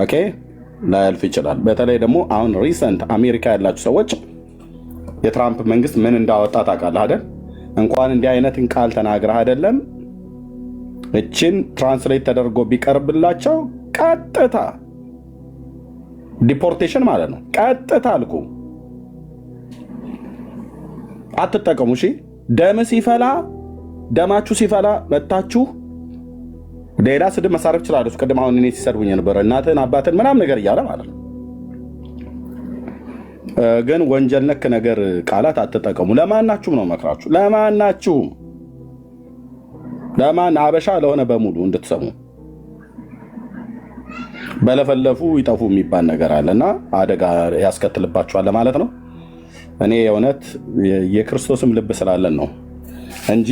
ኦኬ ላያልፍ ይችላል። በተለይ ደግሞ አሁን ሪሰንት አሜሪካ ያላችሁ ሰዎች የትራምፕ መንግስት ምን እንዳወጣ ታውቃለህ አይደል? እንኳን እንዲህ አይነትን ቃል ተናግረህ አይደለም እችን ትራንስሌት ተደርጎ ቢቀርብላቸው ቀጥታ ዲፖርቴሽን ማለት ነው። ቀጥታ አልኩ አትጠቀሙ። እሺ ደማችሁ ሲፈላ መታችሁ ሌላ ስድብ መሳረብ ይችላሉ። ቅድም አሁን እኔ ሲሰድቡኝ ነበር እናትን አባትን ምናምን ነገር እያለ ማለት ነው። ግን ወንጀል ነክ ነገር ቃላት አትጠቀሙ። ለማናችሁም ነው መክራችሁ፣ ለማን አበሻ ለሆነ በሙሉ እንድትሰሙ። በለፈለፉ ይጠፉ የሚባል ነገር አለና አደጋ ያስከትልባችኋል ማለት ነው። እኔ የእውነት የክርስቶስም ልብ ስላለን ነው እንጂ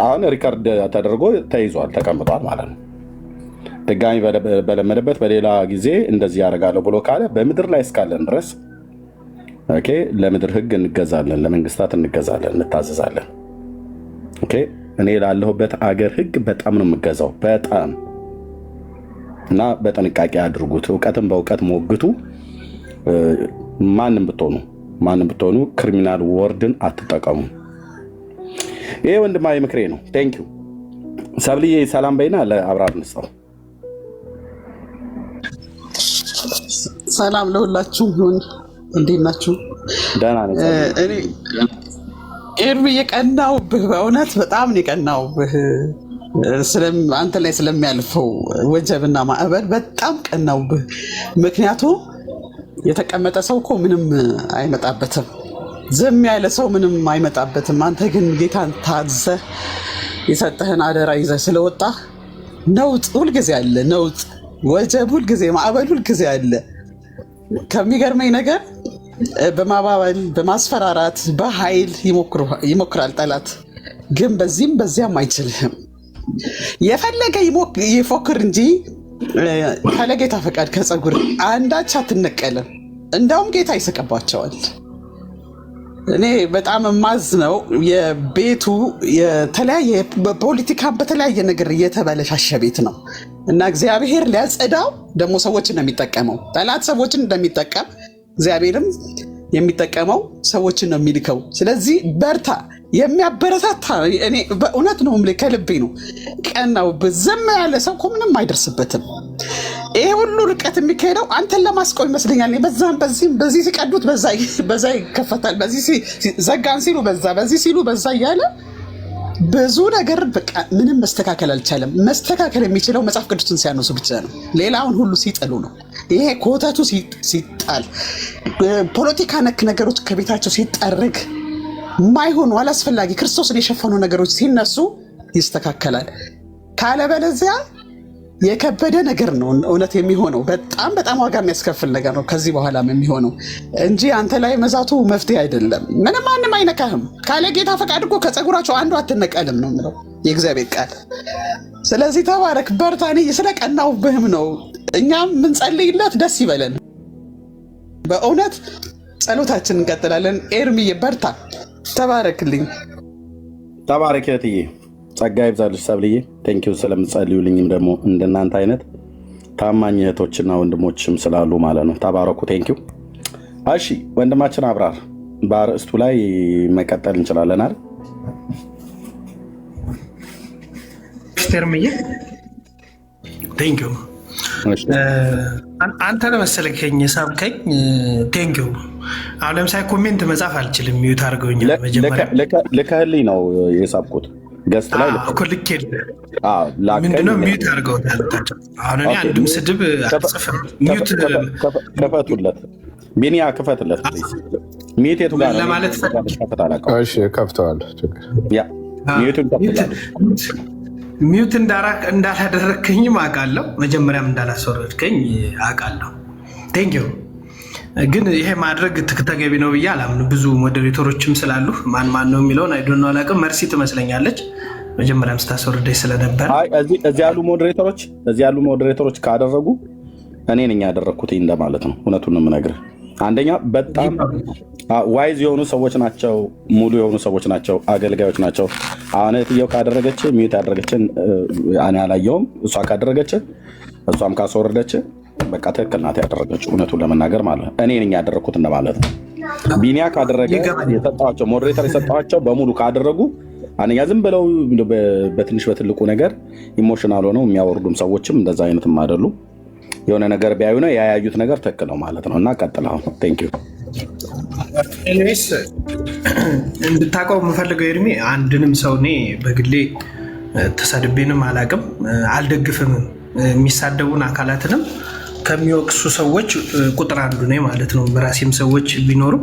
አሁን ሪከርድ ተደርጎ ተይዟል ተቀምጧል ማለት ነው። ድጋሚ በለመደበት በሌላ ጊዜ እንደዚህ ያደርጋለሁ ብሎ ካለ በምድር ላይ እስካለን ድረስ ኦኬ ለምድር ህግ እንገዛለን፣ ለመንግስታት እንገዛለን፣ እንታዘዛለን። ኦኬ እኔ ላለሁበት አገር ህግ በጣም ነው የምገዛው፣ በጣም እና በጥንቃቄ አድርጉት። እውቀትን በእውቀት ሞግቱ። ማንም ብትሆኑ ክሪሚናል ወርድን አትጠቀሙ። ይሄ ወንድማዊ ምክሬ ነው። ቴንኪው ሰብልዬ። ሰላም በይና ለአብራር ንስጠው። ሰላም ለሁላችሁም ይሁን። እንዴት ናችሁ? ደህና ነኝ። እኔ ኤርሚ የቀናውብህ በእውነት በጣም ነው የቀናውብህ። አንተ ላይ ስለሚያልፈው ወጀብና ማዕበል በጣም ቀናውብህ። ምክንያቱም የተቀመጠ ሰው እኮ ምንም አይመጣበትም። ዝም ያለ ሰው ምንም አይመጣበትም። አንተ ግን ጌታን ታዘህ የሰጠህን አደራ ይዘህ ስለወጣህ ነውጥ ሁልጊዜ አለ። ነውጥ፣ ወጀብ ሁልጊዜ፣ ማዕበል ሁልጊዜ አለ። ከሚገርመኝ ነገር በማባበል በማስፈራራት በኃይል ይሞክራል ጠላት። ግን በዚህም በዚያም አይችልህም። የፈለገ ይፎክር እንጂ ካለ ጌታ ፈቃድ ከፀጉር አንዳች አትነቀልም። እንደውም ጌታ ይስቅባቸዋል። እኔ በጣም የማዝነው የቤቱ የተለያየ በፖለቲካ በተለያየ ነገር እየተበለሻሸ ቤት ነው እና እግዚአብሔር ሊያጸዳው ደግሞ ሰዎችን ነው የሚጠቀመው። ጠላት ሰዎችን እንደሚጠቀም እግዚአብሔርም የሚጠቀመው ሰዎችን ነው የሚልከው። ስለዚህ በርታ። የሚያበረታታ እኔ በእውነት ነው የምልህ፣ ከልቤ ነው። ቀናው ዝም ያለ ሰው እኮ ምንም አይደርስበትም። ይሄ ሁሉ ርቀት የሚካሄደው አንተን ለማስቆም ይመስለኛል። በዛም በዚህም በዚህ ሲቀዱት በዛ ይከፈታል፣ በዚህ ዘጋን ሲሉ በዛ፣ በዚህ ሲሉ በዛ እያለ ብዙ ነገር በቃ ምንም መስተካከል አልቻለም። መስተካከል የሚችለው መጽሐፍ ቅዱስን ሲያነሱ ብቻ ነው። ሌላውን ሁሉ ሲጥሉ ነው። ይሄ ኮተቱ ሲጣል፣ ፖለቲካ ነክ ነገሮች ከቤታቸው ሲጠርግ፣ ማይሆኑ አላስፈላጊ ክርስቶስን የሸፈኑ ነገሮች ሲነሱ ይስተካከላል። ካለበለዚያ የከበደ ነገር ነው እውነት የሚሆነው። በጣም በጣም ዋጋ የሚያስከፍል ነገር ነው ከዚህ በኋላም የሚሆነው እንጂ አንተ ላይ መዛቱ መፍትሄ አይደለም። ምንም ማንም አይነካህም። ካለ ጌታ ፈቃድ እኮ ከፀጉራቸው አንዱ አትነቀልም ነው የምለው የእግዚአብሔር ቃል። ስለዚህ ተባረክ፣ በርታ። እኔ ስለቀናውብህም ነው። እኛም ምንጸልይለት ደስ ይበለን። በእውነት ጸሎታችን እንቀጥላለን። ኤርሚዬ በርታ፣ ተባረክልኝ። ተባረክ እህትዬ፣ ጸጋ ይብዛልሽ። ሰብልዬ ቴንኪው ስለምጸልዩልኝም ደግሞ እንደናንተ አይነት ታማኝ እህቶችና ወንድሞችም ስላሉ ማለት ነው። ተባረኩ። ቴንኪው። እሺ ወንድማችን አብራር በአርእስቱ ላይ መቀጠል እንችላለን አይደል? ኤርሚዬ ቴንኪው። አንተ ነው መሰለኝ የሳብከኝ። ቴንኪው። አሁን ለምሳሌ ኮሜንት መጻፍ አልችልም፣ ሚዩት አድርገውኛል። መጀመሪያ ልከህልኝ ነው የሳብኩት ገስት ላይ ልክ ምንድነው ሚዩት አድርገውታል። አሁን እኔ አንድም ስድብ አልጽፍም። ሚዩት ክፈቱለት፣ ቢኒያ ክፈትለት ሚዩት የቱ ጋር ለማለት ከፍተዋል። ሚዩት እንዳላደረግከኝም አውቃለሁ፣ መጀመሪያም እንዳላስወረድከኝ አውቃለሁ። ቴንኪው። ግን ይሄ ማድረግ ተገቢ ነው ብዬ አላምንም። ብዙ ሞዴሬተሮችም ስላሉ ማን ነው የሚለውን አይዶን ነው አላውቅም። መርሲ ትመስለኛለች መጀመሪያም ስታስወርደኝ ስለነበር። እዚህ ያሉ ሞዴሬተሮች ካደረጉ እኔ ነኝ ያደረግኩት እንደማለት ነው። እውነቱን ነው የምነግርህ። አንደኛ በጣም ዋይዝ የሆኑ ሰዎች ናቸው፣ ሙሉ የሆኑ ሰዎች ናቸው፣ አገልጋዮች ናቸው። አሁን እህትየው ካደረገች ሚዩት ያደረገችን እኔ አላየውም። እሷ ካደረገች እሷም ካስወረደች በቃ ትክክል ናት ያደረገችው። እውነቱን ለመናገር ማለት ነው እኔ ነኝ ያደረግኩት እንደማለት ነው። ቢኒያ ካደረገ የሰጠኋቸው ሞዴሬተር የሰጠኋቸው በሙሉ ካደረጉ አንደኛ ዝም ብለው በትንሽ በትልቁ ነገር ኢሞሽናል ሆነው የሚያወርዱም ሰዎችም እንደዛ አይነትም አይደሉ። የሆነ ነገር ቢያዩ ነው ያያዩት ነገር ትክክል ነው ማለት ነው። እና ቀጥል አሁን። ቴንክ ዩ። ኤኒዌይስ እንድታውቀው የምፈልገው ኤርሚ፣ አንድንም ሰው እኔ በግሌ ተሳድቤንም አላውቅም፣ አልደግፍምም። የሚሳደቡን አካላትንም ከሚወቅሱ ሰዎች ቁጥር አንዱ ነኝ ማለት ነው። በራሴም ሰዎች ቢኖሩ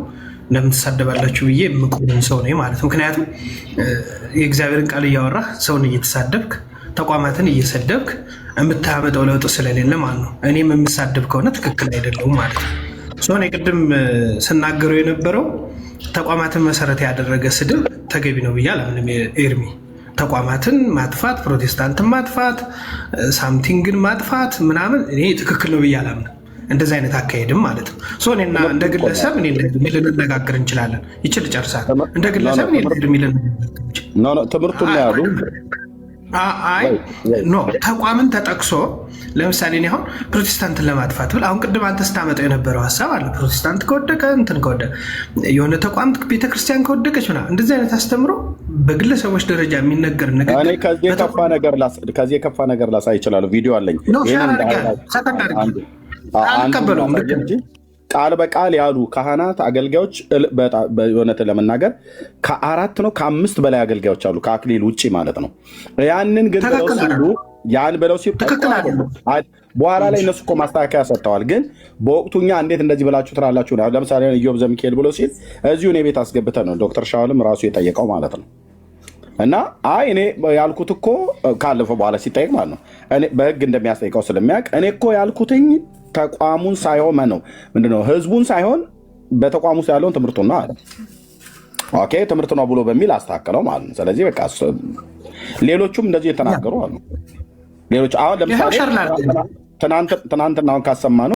ለምን ትሳደባላችሁ ብዬ የምቆም ሰው ነኝ ማለት ነው። ምክንያቱም የእግዚአብሔርን ቃል እያወራህ ሰውን እየተሳደብክ ተቋማትን እየሰደብክ የምታመጠው ለውጥ ስለሌለ ማለት ነው። እኔም የምሳደብ ከሆነ ትክክል አይደለሁም ማለት ነው። እኔ ቅድም ስናገሩ የነበረው ተቋማትን መሰረት ያደረገ ስድብ ተገቢ ነው ብዬ አላምንም። ኤርሚ ተቋማትን ማጥፋት፣ ፕሮቴስታንትን ማጥፋት፣ ሳምቲንግን ማጥፋት ምናምን እኔ ትክክል ነው ብዬ አላምንም። እንደዚህ አይነት አካሄድም ማለት ነው። እኔና እንደ ግለሰብ ልንነጋገር እንችላለን። ይችል ጨርሳል። እንደ ግለሰብ ትምህርቱን ያሉ ተቋምን ተጠቅሶ ለምሳሌ እኔ አሁን ፕሮቴስታንትን ለማጥፋት ብል አሁን ቅድም አንተ ስታመጣው የነበረው ሀሳብ አለ። ፕሮቴስታንት ከወደቀ እንትን ከወደቀ የሆነ ተቋም ቤተክርስቲያን ከወደቀች ምናምን እንደዚህ አይነት አስተምሮ በግለሰቦች ደረጃ የሚነገር ነገር ከዚህ የከፋ ነገር ላሳይ ይችላሉ። ቪዲዮ አለኝ። አልቀበለውም። ቃል በቃል ያሉ ካህናት አገልጋዮች በእውነት ለመናገር ከ4 ነው ከ5 በላይ አገልጋዮች አሉ ከአክሊል ውጭ ማለት ነው። ያንን ግን ብለው ሲሉ በኋላ ላይ እነሱ እኮ ማስተካከያ ሰጥተዋል። ግን በወቅቱ እኛ እንዴት እንደዚህ ብላችሁ ትላላችሁ? ለምሳሌ ኢዮብ ዘሚካኤል ብሎ ሲል እዚሁ እኔ ቤት አስገብተን ነው ዶክተር ሻውልም ራሱ የጠየቀው ማለት ነው። እና እኔ ያልኩት እኮ ካለፈው በኋላ ሲጠይቅ ማለት ነው በህግ እንደሚያስጠይቀው ስለሚያውቅ እኔ እኮ ያልኩትኝ ተቋሙን ሳይሆን ነው ምንድነው ህዝቡን ሳይሆን በተቋሙ ውስጥ ያለውን ትምህርቱን ነው አለ። ኦኬ ትምህርት ነው ብሎ በሚል አስተካከለው ማለት ነው። ስለዚህ በቃ ሌሎቹም እንደዚህ የተናገሩ አሉ። ሌሎች አሁን ለምሳሌ ትናንትና ካሰማ